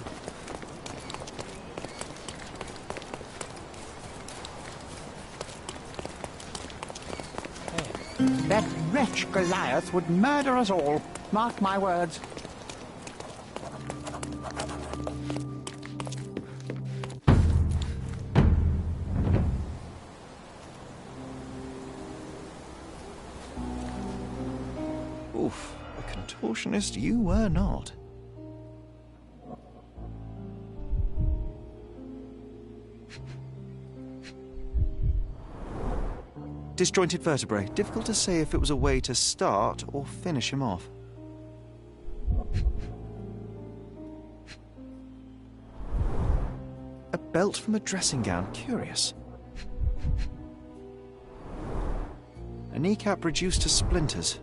That wretch Goliath would murder us all. Mark my words. Oof, a contortionist you were not. Disjointed vertebrae. Difficult to say if it was a way to start or finish him off. A belt from a dressing gown. Curious. A kneecap reduced to splinters.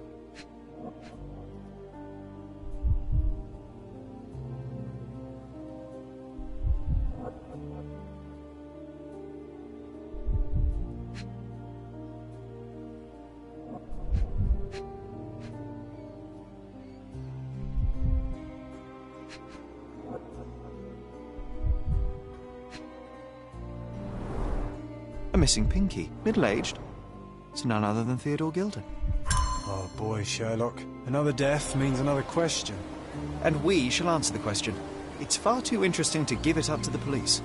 A missing pinky. Middle-aged. It's none other than Theodore Gilden. Oh boy, Sherlock. Another death means another question. And we shall answer the question. It's far too interesting to give it up to the police.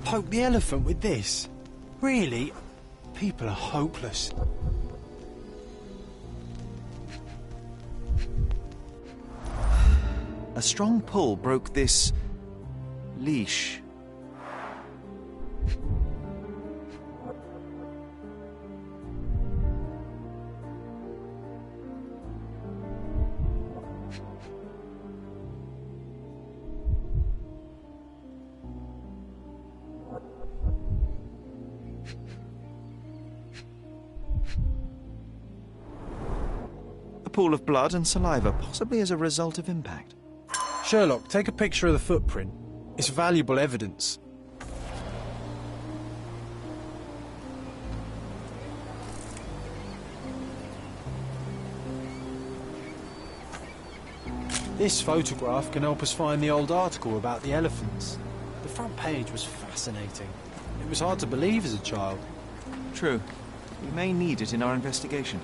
Poke the elephant with this? Really? People are hopeless. A strong pull broke this leash. A pool of blood and saliva, possibly as a result of impact. Sherlock, take a picture of the footprint. It's valuable evidence. This photograph can help us find the old article about the elephants. The front page was fascinating. It was hard to believe as a child. True. We may need it in our investigation.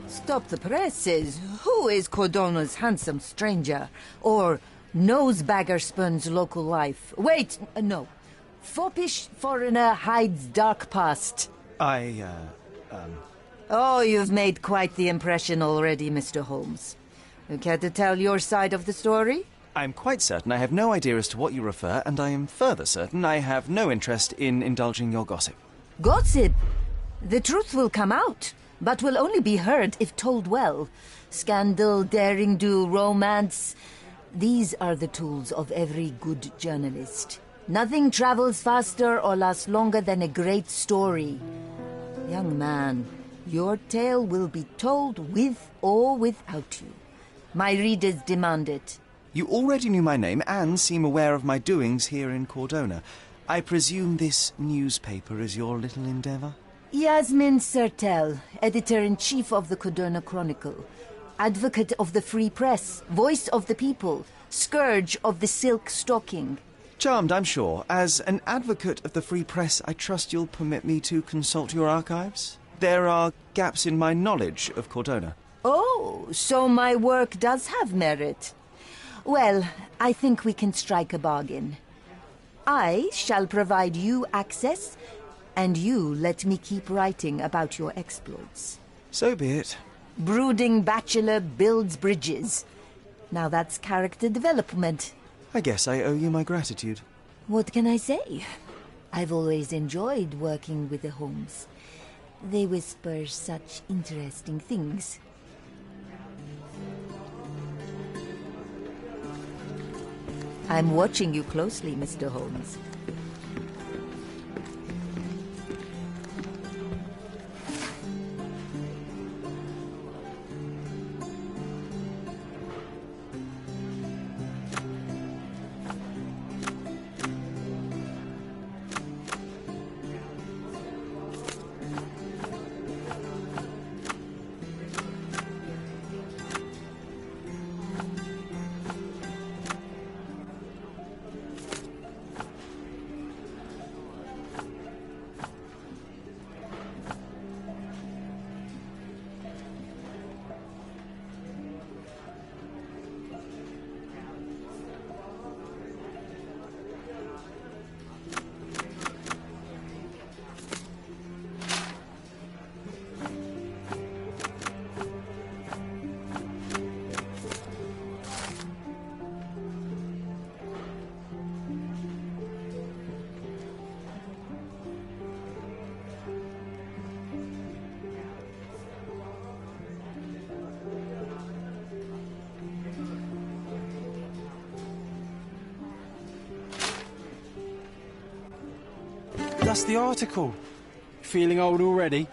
Stop the presses. Who is Cordona's handsome stranger? Or Nosebaggerspun's local life? Wait, no. Foppish foreigner hides dark past. Oh, you've made quite the impression already, Mr. Holmes. You care to tell your side of the story? I'm quite certain I have no idea as to what you refer, and I am further certain I have no interest in indulging your gossip. Gossip? The truth will come out. but will only be heard if told well. Scandal, daring-do, romance. These are the tools of every good journalist. Nothing travels faster or lasts longer than a great story. Young man, your tale will be told with or without you. My readers demand it. You already knew my name and seem aware of my doings here in Cordona. I presume this newspaper is your little endeavour? Yasmin Sertel, editor-in-chief of the Cordona Chronicle. Advocate of the free press, voice of the people, scourge of the silk stocking. Charmed, I'm sure. As an advocate of the free press, I trust you'll permit me to consult your archives? There are gaps in my knowledge of Cordona. Oh, so my work does have merit. Well, I think we can strike a bargain. I shall provide you access, and you let me keep writing about your exploits. So be it. Brooding bachelor builds bridges. Now that's character development. I guess I owe you my gratitude. What can I say? I've always enjoyed working with the Holmes. They whisper such interesting things. I'm watching you closely, Mr. Holmes. That's the article. Feeling old already?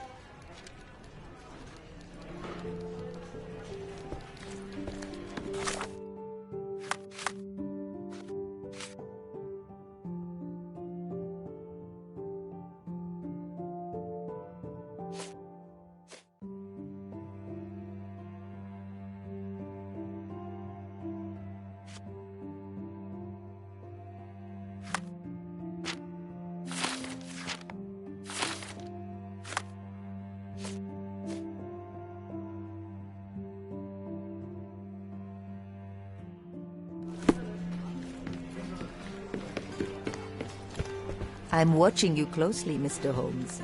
I'm watching you closely, Mr. Holmes.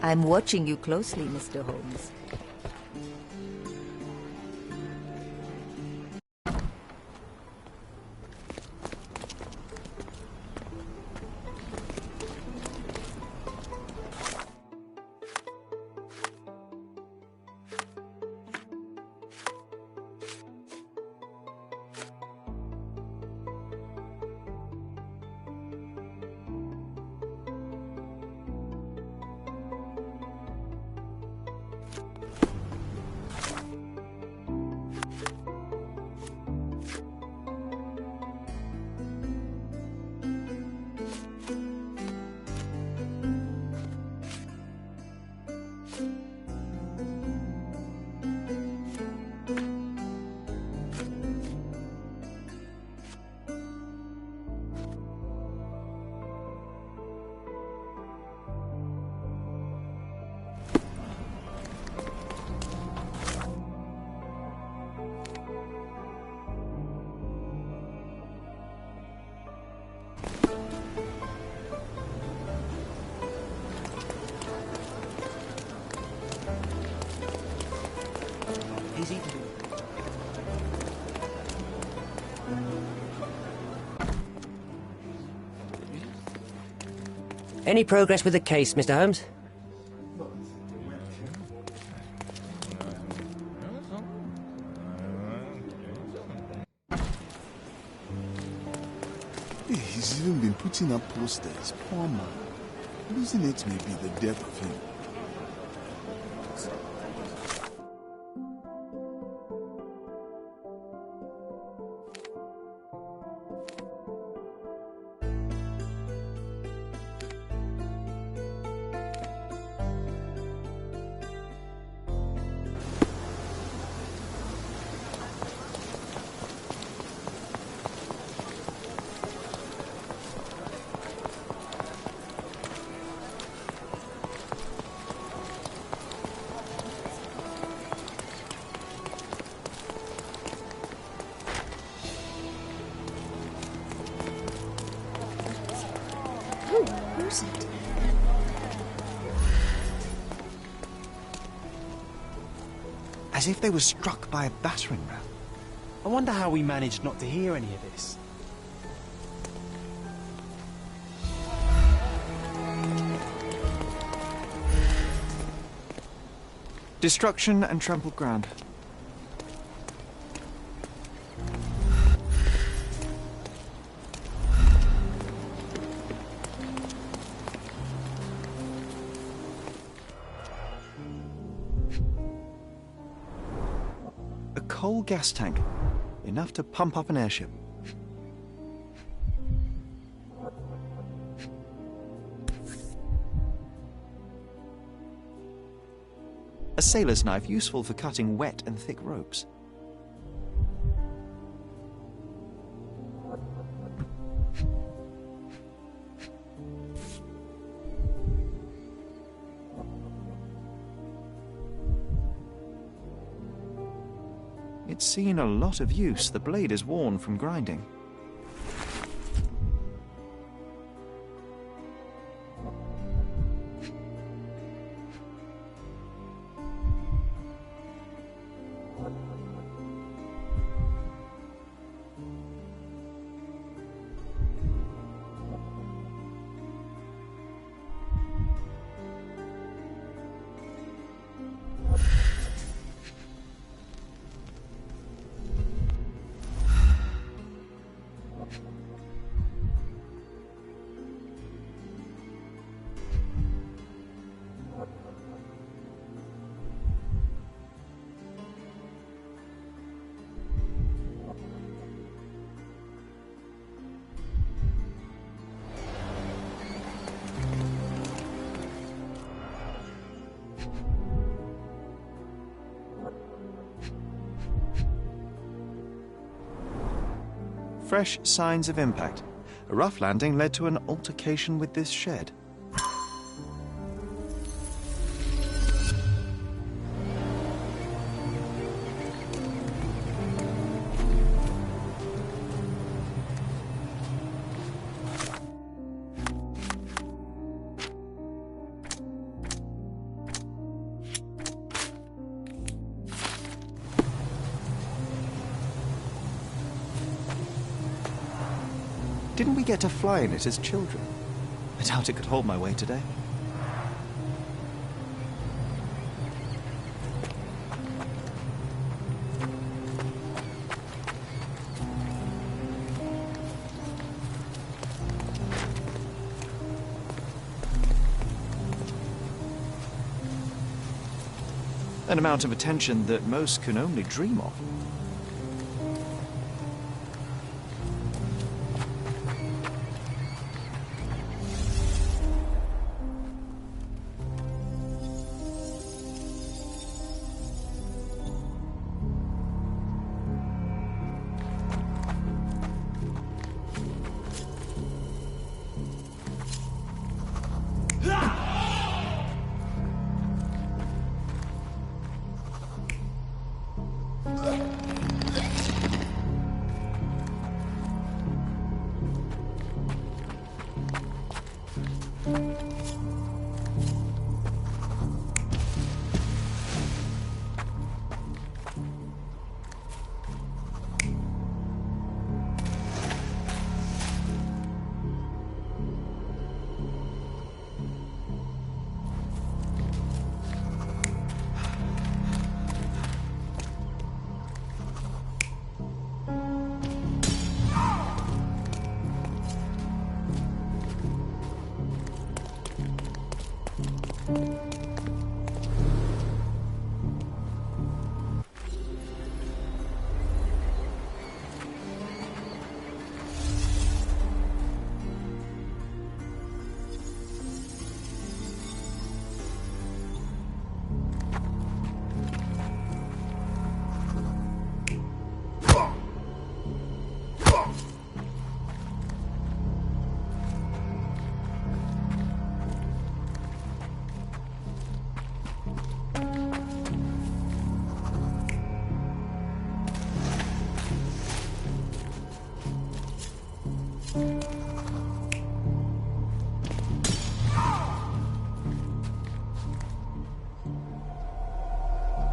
I'm watching you closely, Mr. Holmes. Any progress with the case, Mr. Holmes? He's even been putting up posters. Poor man. Losing it may be the death of him. Who's it? As if they were struck by a battering ram. I wonder how we managed not to hear any of this. Destruction and trampled ground. A coal gas tank. Enough to pump up an airship. A sailor's knife useful for cutting wet and thick ropes. It's seen a lot of use. The blade is worn from grinding. Fresh signs of impact. A rough landing led to an altercation with this shed. Didn't we get to fly in it as children? I doubt it could hold my weight today. An amount of attention that most can only dream of.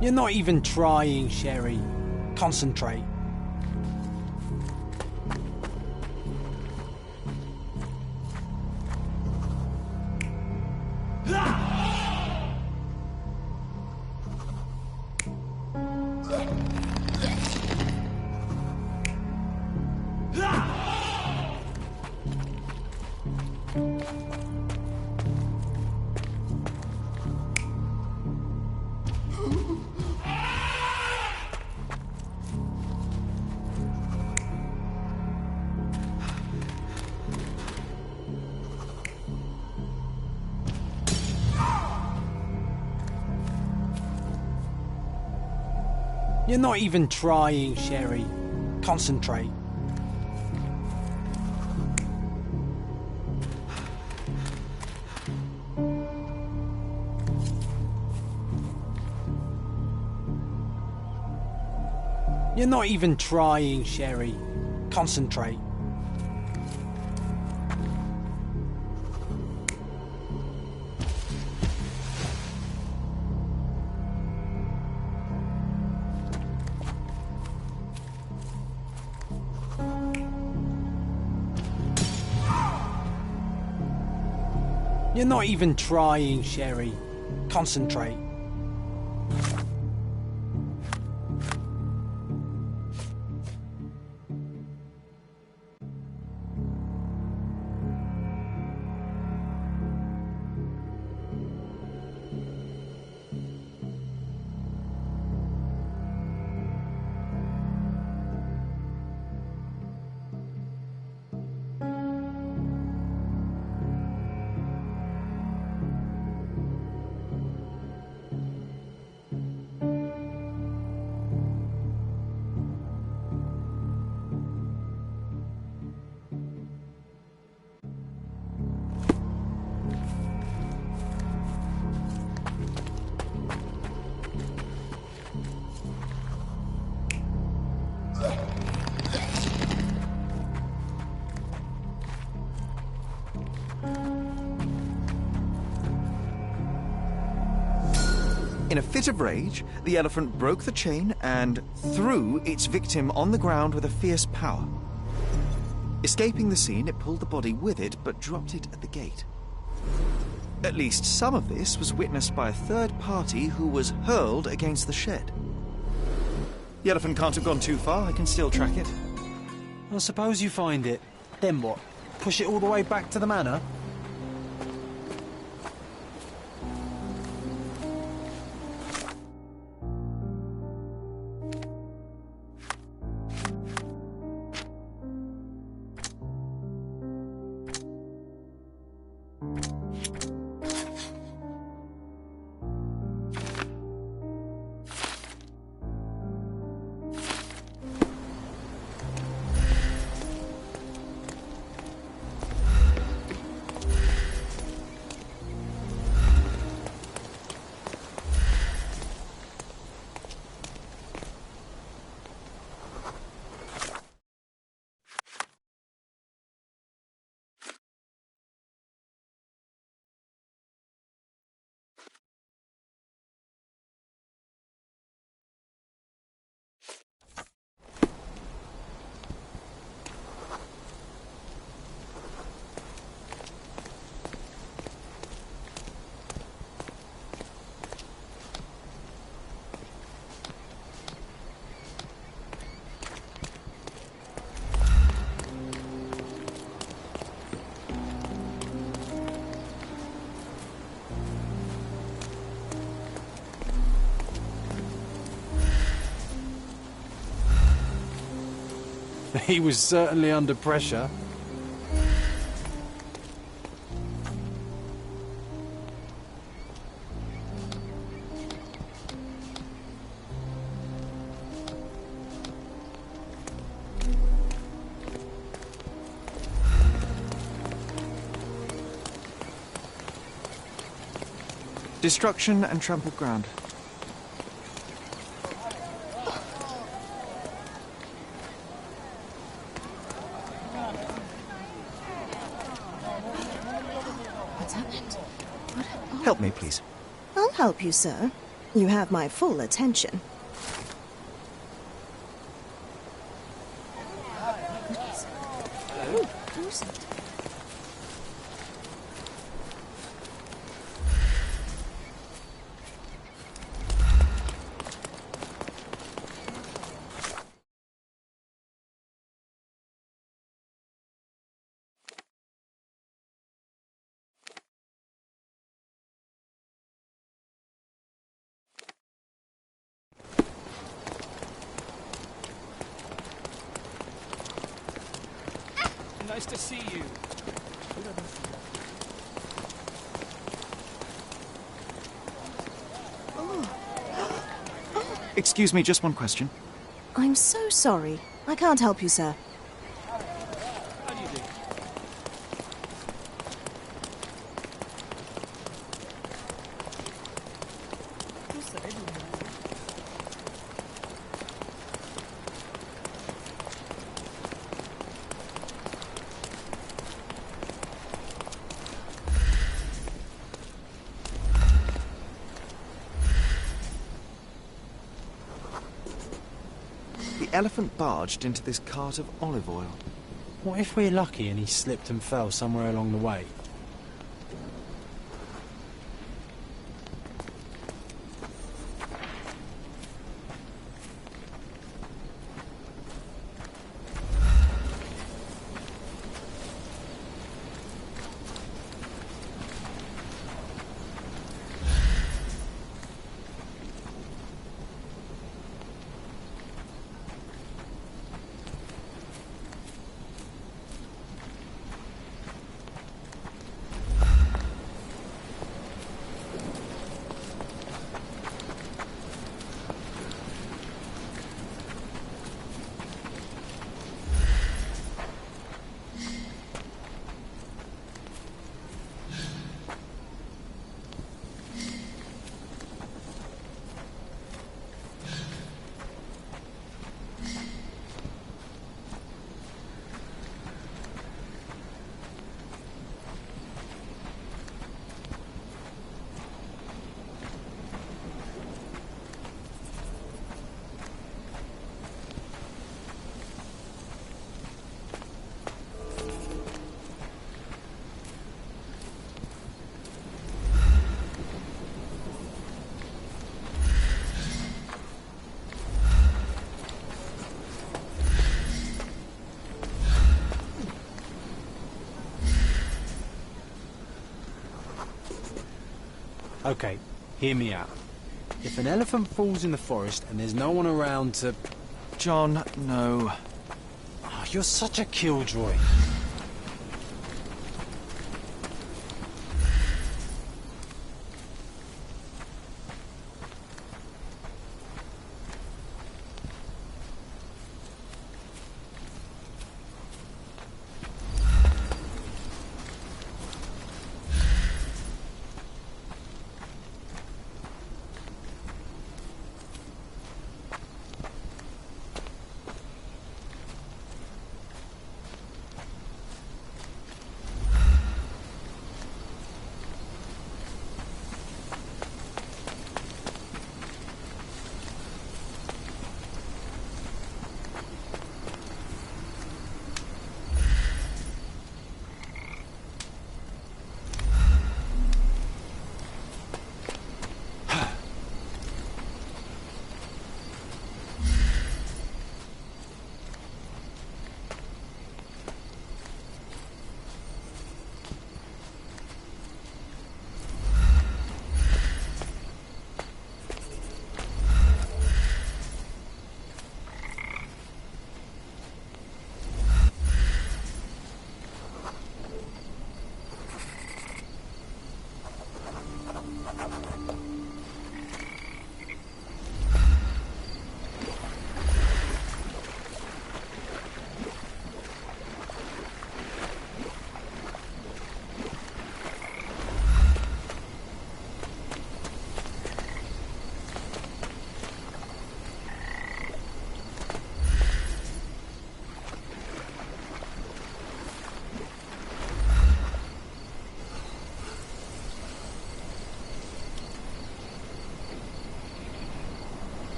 You're not even trying, Sherry. Concentrate. You're not even trying, Sherry. Concentrate. You're not even trying, Sherry. Concentrate. You're not even trying, Sherry. Concentrate. In a fit of rage, the elephant broke the chain and threw its victim on the ground with a fierce power. Escaping the scene, it pulled the body with it, but dropped it at the gate. At least some of this was witnessed by a third party who was hurled against the shed. The elephant can't have gone too far. I can still track it. Well, suppose you find it. Then what? Push it all the way back to the manor? He was certainly under pressure. Destruction and trampled ground. What's happened? Help me, please. I'll help you, sir. You have my full attention. Hello? Who's it? Nice to see you. Excuse me, just one question. I'm so sorry. I can't help you, sir. How do you do? The elephant barged into this cart of olive oil. What if we're lucky and he slipped and fell somewhere along the way? Okay, hear me out. If an elephant falls in the forest and there's no one around to... John, no. Oh, you're such a killjoy.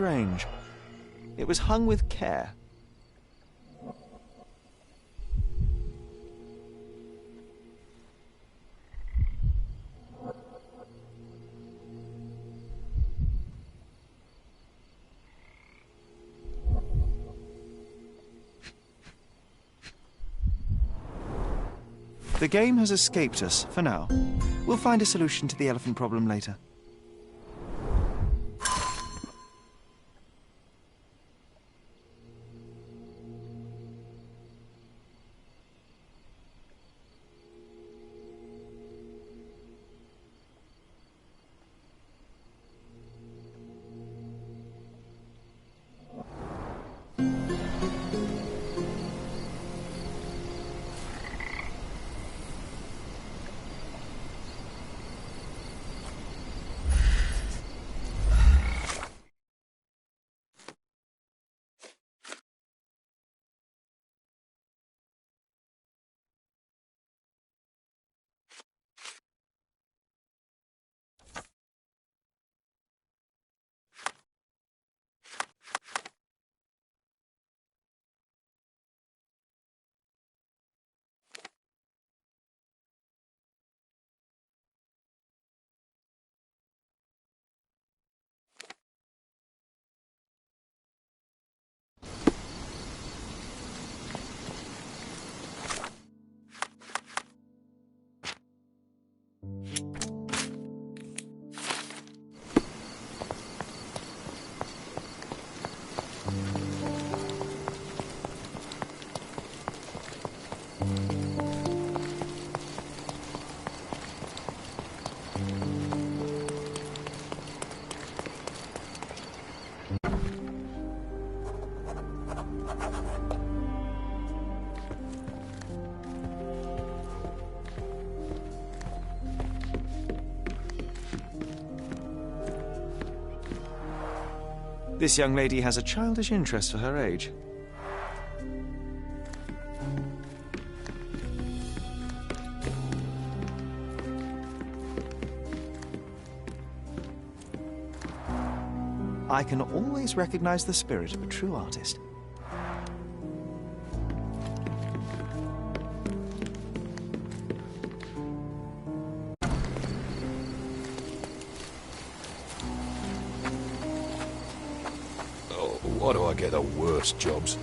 strange. It was hung with care. The game has escaped us, for now. We'll find a solution to the elephant problem later. This young lady has a childish interest for her age. I can always recognize the spirit of a true artist. Why do I get the worst jobs?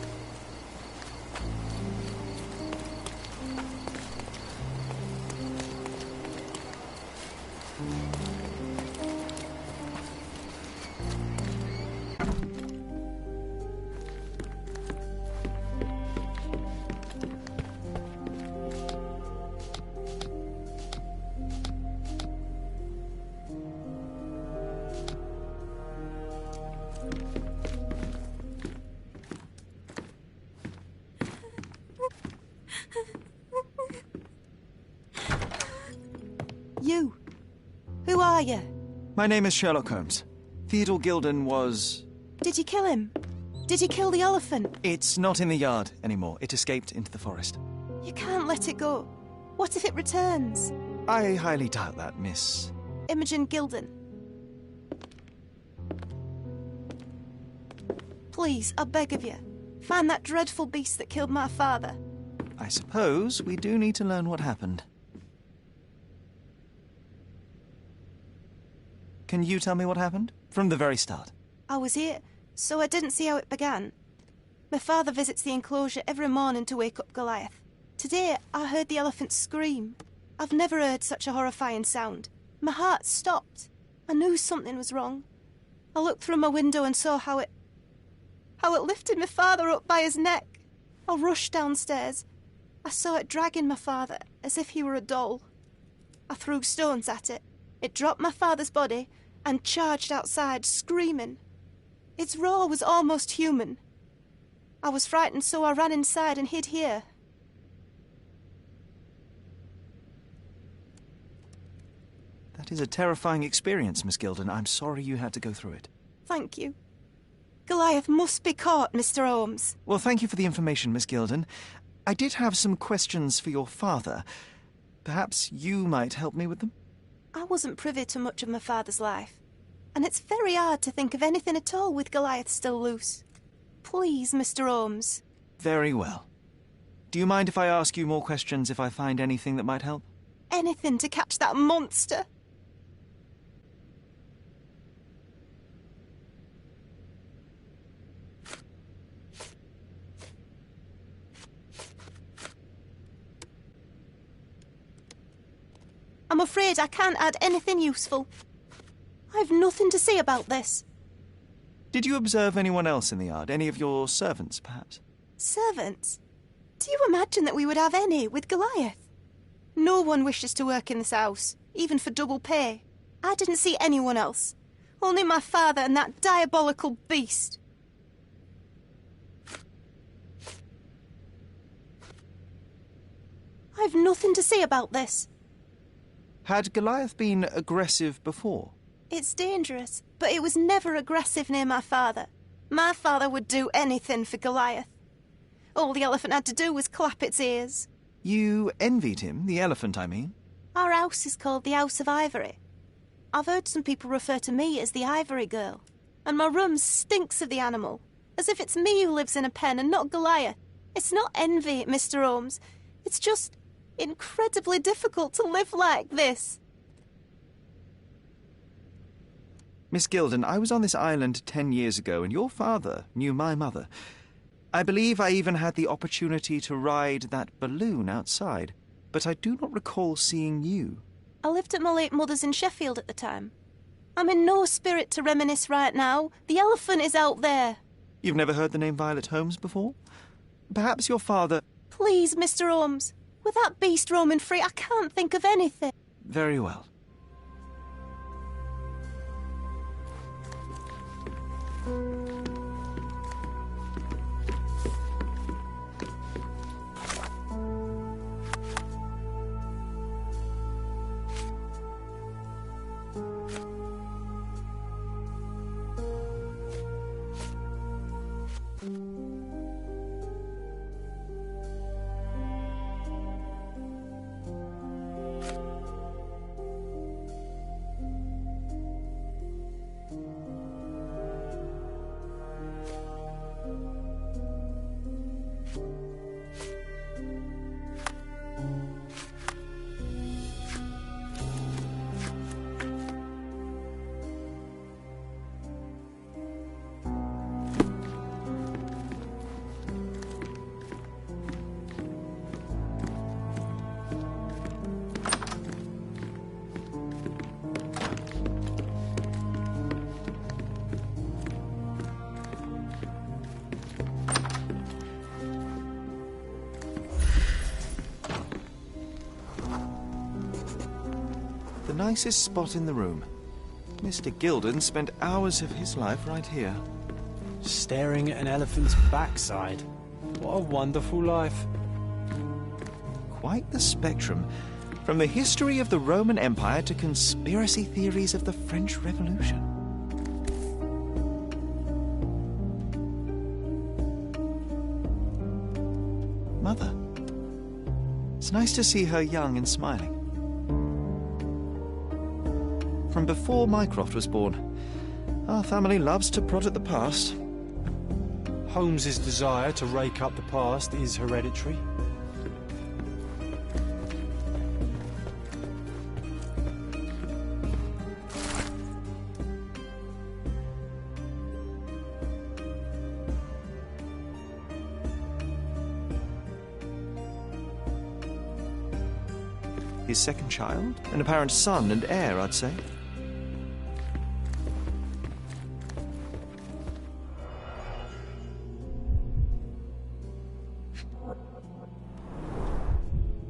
You. Who are you? My name is Sherlock Holmes. Theodore Gilden was... Did you kill him? Did you kill the elephant? It's not in the yard anymore. It escaped into the forest. You can't let it go. What if it returns? I highly doubt that, Miss... Imogen Gilden. Please, I beg of you, find that dreadful beast that killed my father. I suppose we do need to learn what happened. Can you tell me what happened? From the very start. I was here, so I didn't see how it began. My father visits the enclosure every morning to wake up Goliath. Today, I heard the elephant scream. I've never heard such a horrifying sound. My heart stopped. I knew something was wrong. I looked through my window and saw how it lifted my father up by his neck. I rushed downstairs. I saw it dragging my father as if he were a doll. I threw stones at it. It dropped my father's body and charged outside, screaming. Its roar was almost human. I was frightened, so I ran inside and hid here. That is a terrifying experience, Miss Gilden. I'm sorry you had to go through it. Thank you. Goliath must be caught, Mr. Holmes. Well, thank you for the information, Miss Gilden. I did have some questions for your father. Perhaps you might help me with them? I wasn't privy to much of my father's life. and it's very hard to think of anything at all with Goliath still loose. Please, Mr. Holmes. Very well. Do you mind if I ask you more questions if I find anything that might help? Anything to catch that monster. I'm afraid I can't add anything useful. I've nothing to say about this. Did you observe anyone else in the yard? Any of your servants, perhaps? Servants? Do you imagine that we would have any with Goliath? No one wishes to work in this house, even for double pay. I didn't see anyone else. Only my father and that diabolical beast. I've nothing to say about this. Had Goliath been aggressive before? It's dangerous, but it was never aggressive near my father. My father would do anything for Goliath. All the elephant had to do was clap its ears. You envied him, the elephant, I mean? Our house is called the House of Ivory. I've heard some people refer to me as the Ivory Girl, and my room stinks of the animal, as if it's me who lives in a pen and not Goliath. It's not envy, Mr. Holmes. It's just incredibly difficult to live like this. Miss Gilden, I was on this island 10 years ago, and your father knew my mother. I believe I even had the opportunity to ride that balloon outside, but I do not recall seeing you. I lived at my late mother's in Sheffield at the time. I'm in no spirit to reminisce right now. The elephant is out there. You've never heard the name Violet Holmes before? Perhaps your father... Please, Mr. Holmes. With that beast roaming free, I can't think of anything. Very well. The nicest spot in the room. Mr. Gilden spent hours of his life right here. Staring at an elephant's backside. What a wonderful life. Quite the spectrum. From the history of the Roman Empire to conspiracy theories of the French Revolution. Mother. It's nice to see her young and smiling. From before Mycroft was born, our family loves to prod at the past. Holmes's desire to rake up the past is hereditary. His second child, an apparent son and heir, I'd say.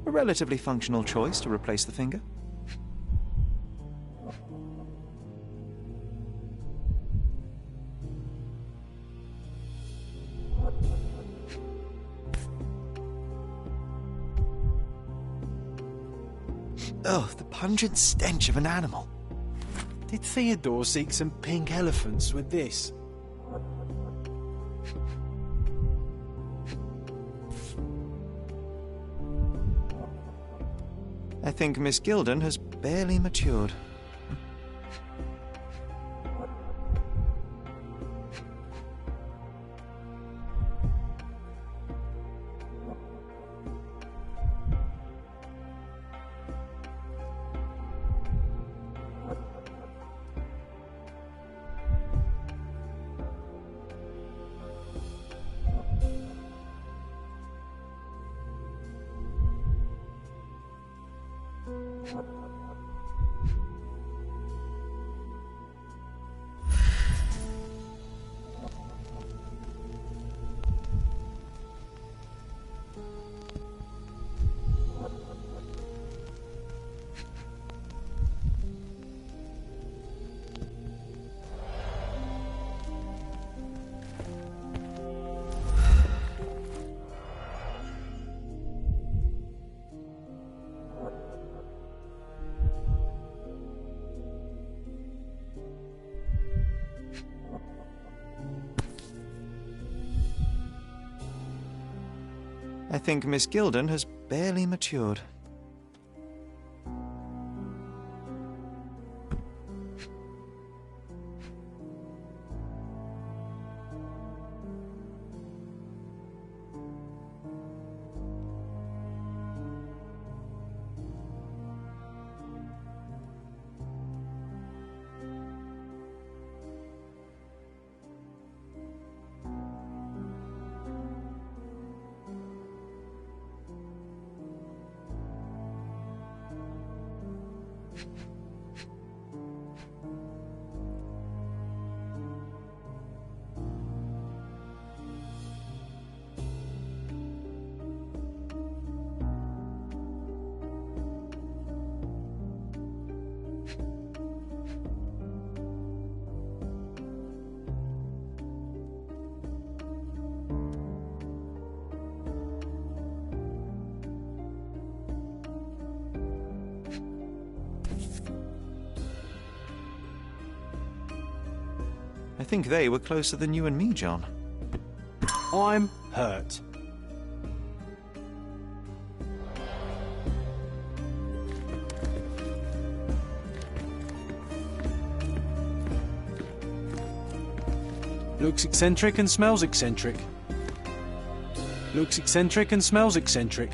A relatively functional choice to replace the finger. Oh, the pungent stench of an animal. Did Theodore seek some pink elephants with this? I think Miss Gilden has barely matured. I think Miss Gilden has barely matured. I think they were closer than you and me, John. I'm hurt. Looks eccentric and smells eccentric. Looks eccentric and smells eccentric.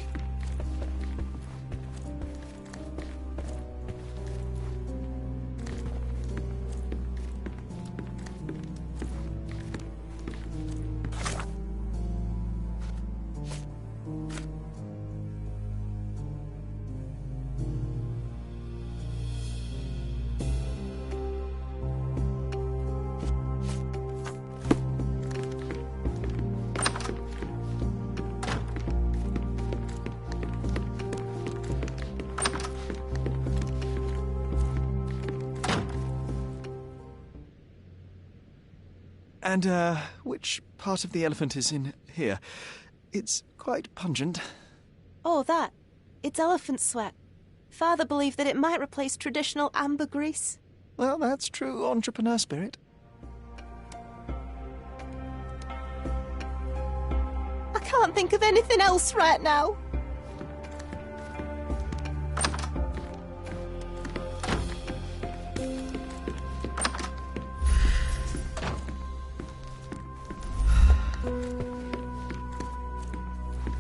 And, which part of the elephant is in here? It's quite pungent. Oh, that. It's elephant sweat. Father believed that it might replace traditional ambergris. Well, that's true entrepreneur spirit. I can't think of anything else right now.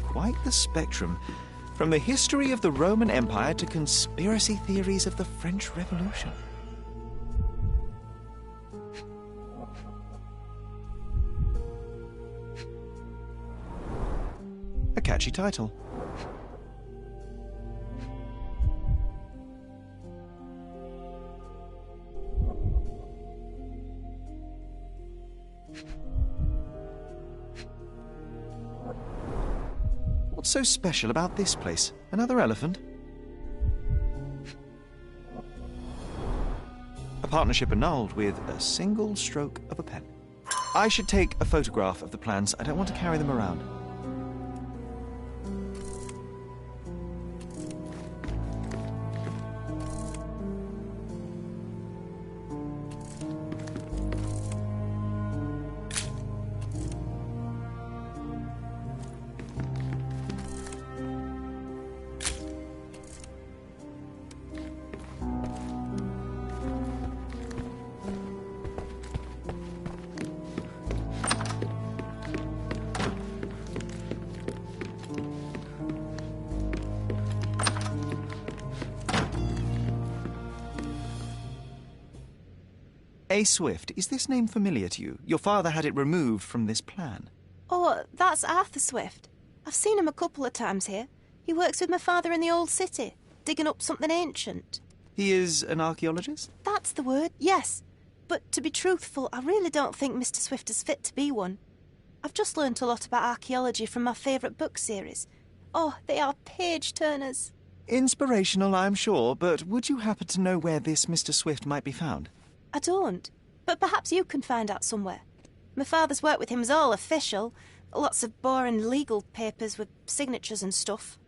Quite the spectrum. From the history of the Roman Empire to conspiracy theories of the French Revolution. A catchy title. What's so special about this place? Another elephant? A partnership annulled with a single stroke of a pen. I should take a photograph of the plans. I don't want to carry them around. A. Swift, is this name familiar to you? Your father had it removed from this plan. Oh, that's Arthur Swift. I've seen him a couple of times here. He works with my father in the old city. digging up something ancient. He is an archaeologist? That's the word, yes. But to be truthful, I really don't think Mr. Swift is fit to be one. I've just learnt a lot about archaeology from my favourite book series. Oh, they are page-turners. Inspirational, I'm sure, but would you happen to know where this Mr. Swift might be found? I don't, but perhaps you can find out somewhere. My father's work with him is all official. Lots of boring legal papers with signatures and stuff.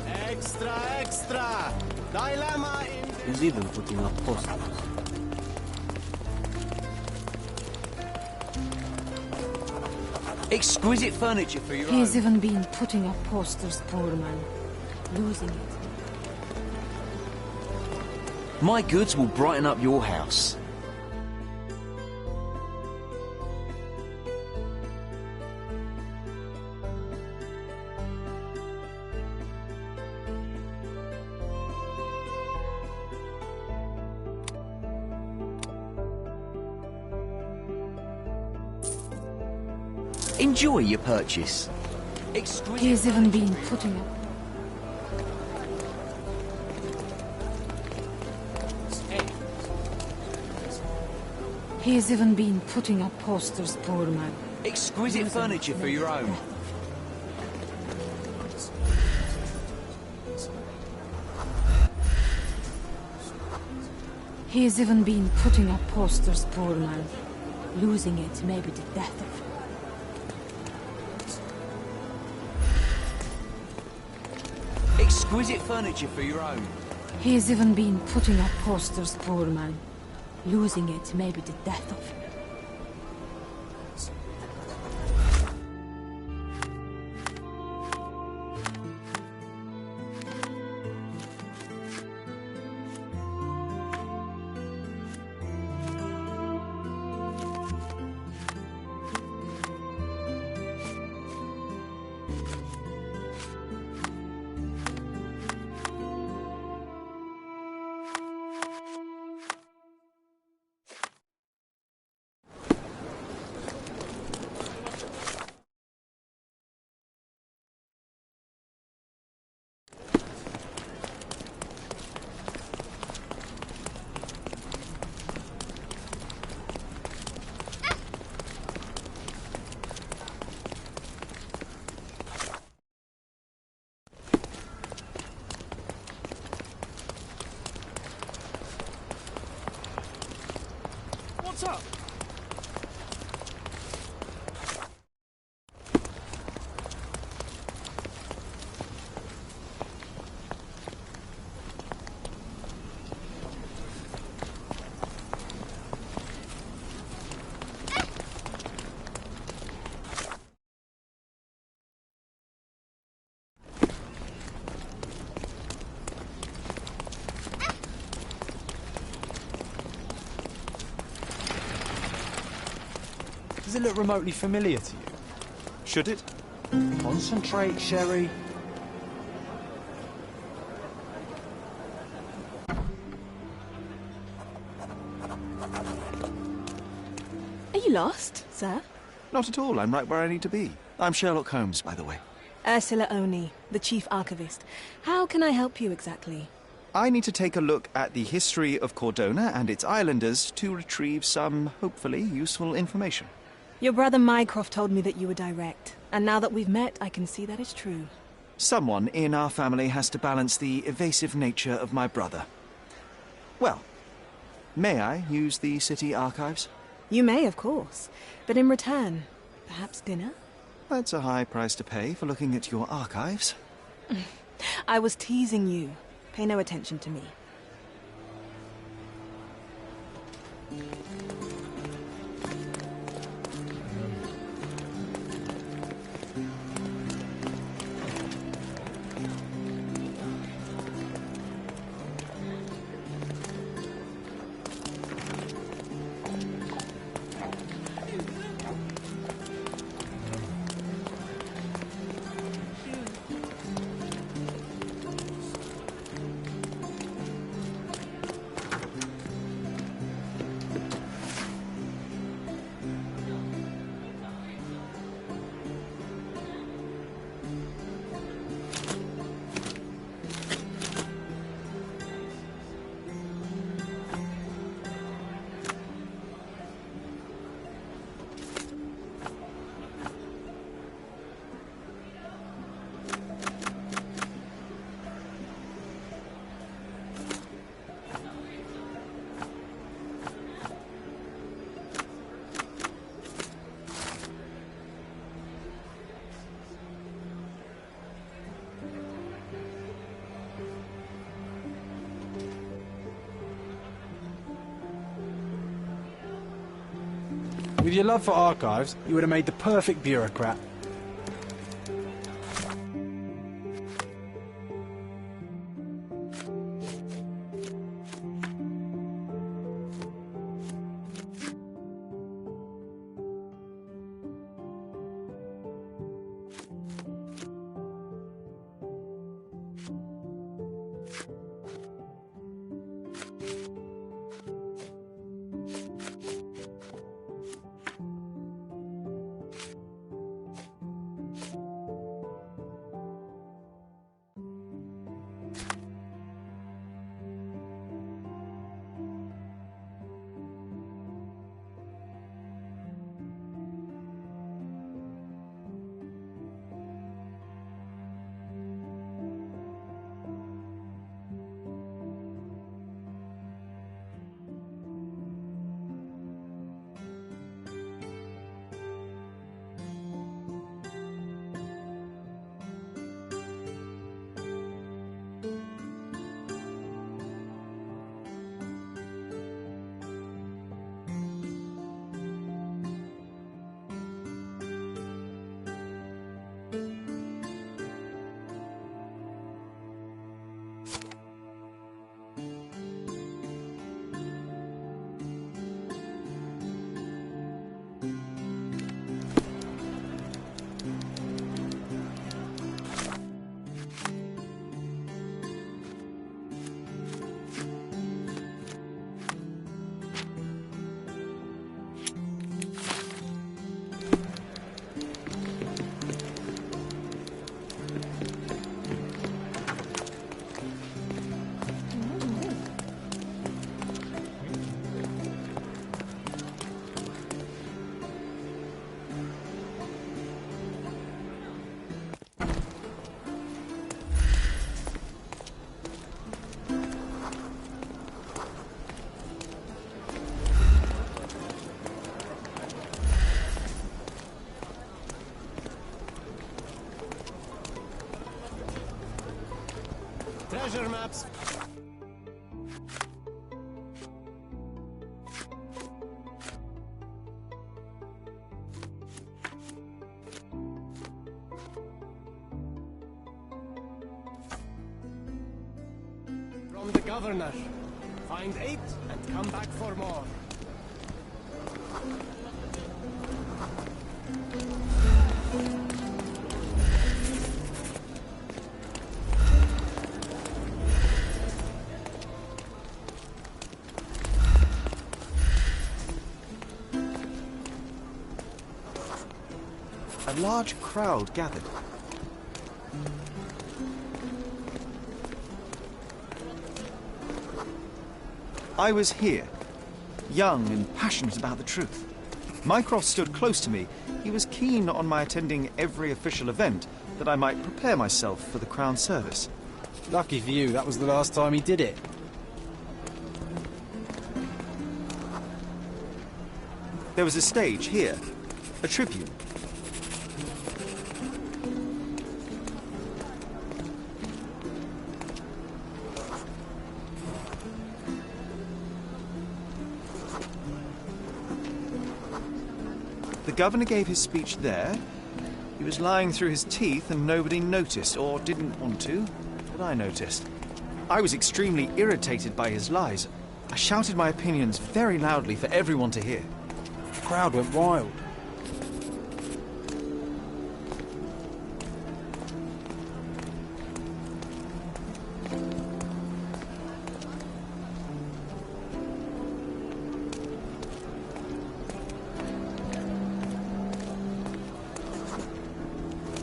Extra, extra! Dilemma in... He's even putting up posters. Exquisite furniture for your He's own. even been putting up posters, poor man. Losing it. My goods will brighten up your house. Enjoy your purchase. He's even been putting up... He's even been putting up posters, poor man. Exquisite furniture for your own. He's even been putting up posters, poor man. Losing it may be the death of him. Exquisite furniture for your own. He's even been putting up posters, poor man. Losing it may be the death of him. What's up? Does it look remotely familiar to you? Should it? Concentrate, Sherry. Are you lost, sir? Not at all. I'm right where I need to be. I'm Sherlock Holmes, by the way. Ursula Oni, the chief archivist. How can I help you exactly? I need to take a look at the history of Cordona and its islanders to retrieve some, hopefully, useful information. Your brother Mycroft told me that you were direct, and now that we've met, I can see that is true. Someone in our family has to balance the evasive nature of my brother. Well, may I use the city archives? You may, of course, but in return, perhaps dinner? That's a high price to pay for looking at your archives. I was teasing you. Pay no attention to me. With your love for archives, you would have made the perfect bureaucrat. Treasure maps. From the governor. Find 8 and come back for more. a large crowd gathered. I was here, young and passionate about the truth. Mycroft stood close to me. He was keen on my attending every official event, that I might prepare myself for the Crown service. Lucky for you, that was the last time he did it. There was a stage here, a tribune. The governor gave his speech there. He was lying through his teeth and nobody noticed, or didn't want to, but I noticed. I was extremely irritated by his lies. I shouted my opinions very loudly for everyone to hear. The crowd went wild.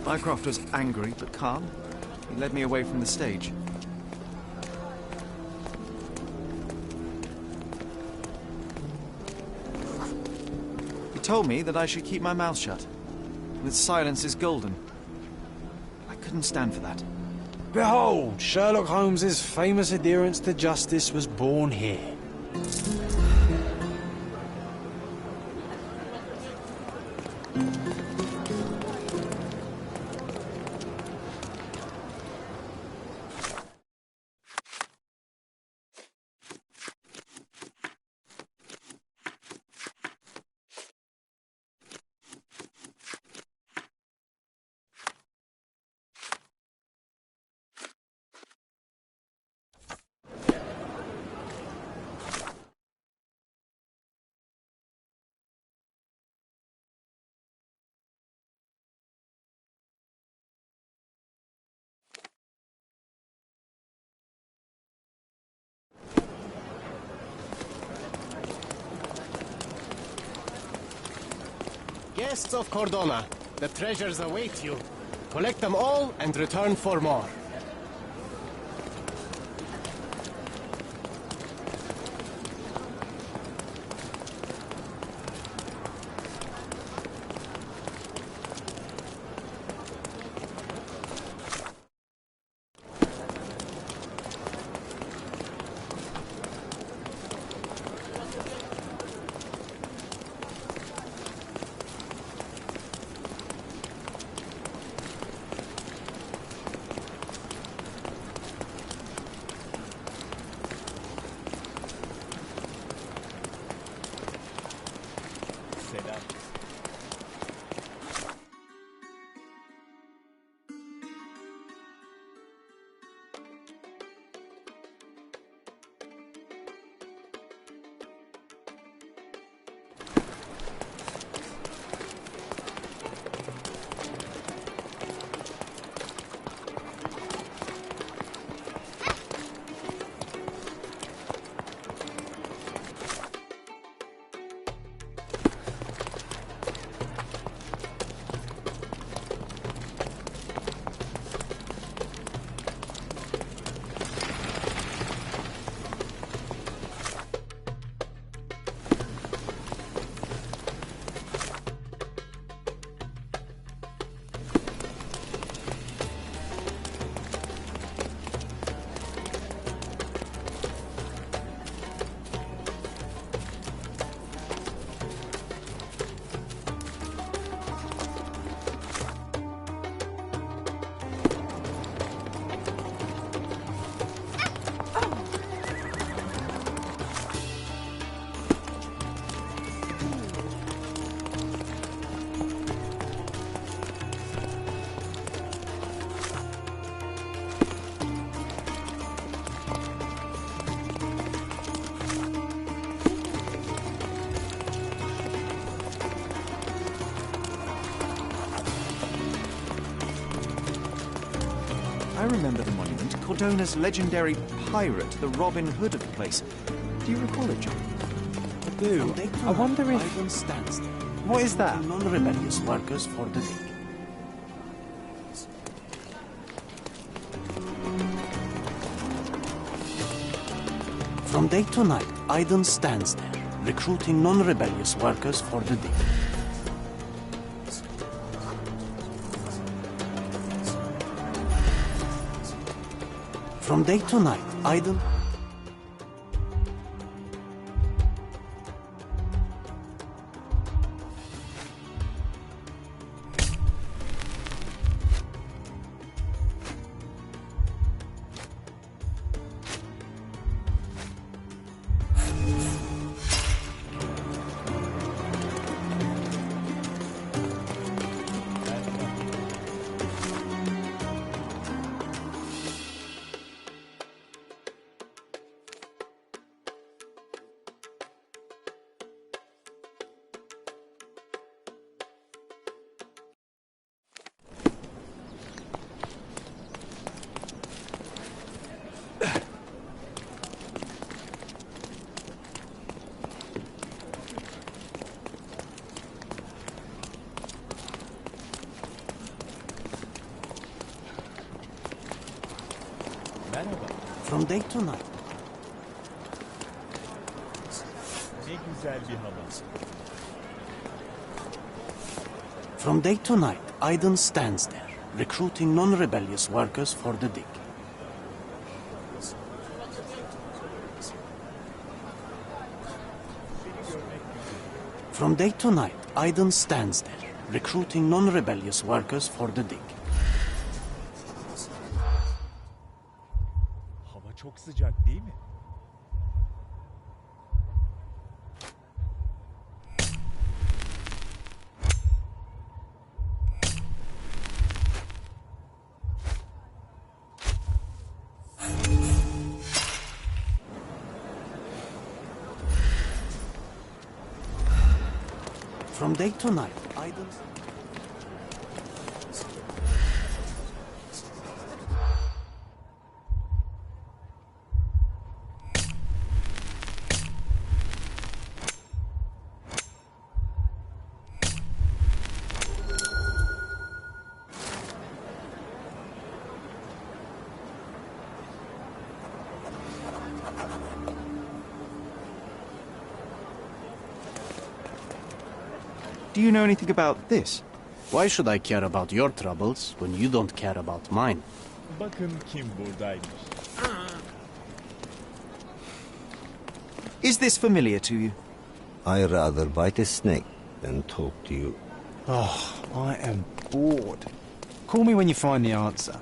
Mycroft was angry but calm. He led me away from the stage. He told me that I should keep my mouth shut, that silence is golden. I couldn't stand for that. Behold, Sherlock Holmes's famous adherence to justice was born here. Guests of Cordona, the treasures await you. Collect them all and return for more. I remember the monument, Cordona's legendary pirate, the Robin Hood of the place. Do you recall it, John? I do. I wonder if... Ivan stands there. What is that? Non-rebellious workers for the day. From day to night, Aiden stands there, recruiting non-rebellious workers for the dig. From day to night, Aiden... From day to night. Ne güzel bir hava. From day to night, Aiden stands there, recruiting non-rebellious workers for the dig. From day to night, Aiden stands there, recruiting non-rebellious workers for the dig. Hava çok sıcak değil mi? From day to night, Aiden... Do you know anything about this? Why should I care about your troubles when you don't care about mine? Bakın kim buradaymış. Is this familiar to you? I rather bite a snake than talk to you. Oh, I am bored. Call me when you find the answer.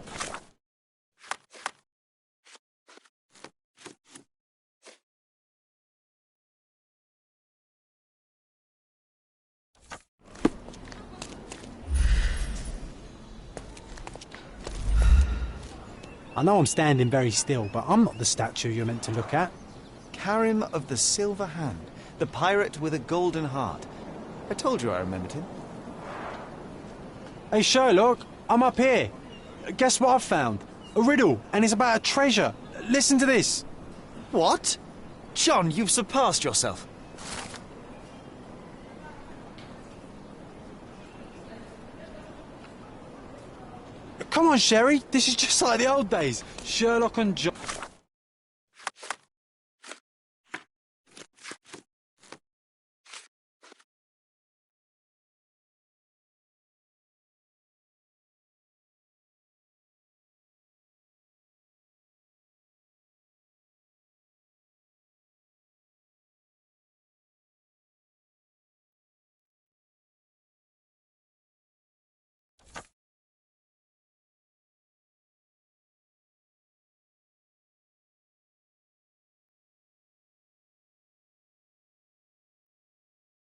I know I'm standing very still, but I'm not the statue you're meant to look at. Karim of the Silver Hand, the pirate with a golden heart. I told you I remembered him. Hey Sherlock, I'm up here. Guess what I've found? A riddle, and it's about a treasure. Listen to this. What? John, you've surpassed yourself. Come on, Sherry. This is just like the old days. Sherlock and John...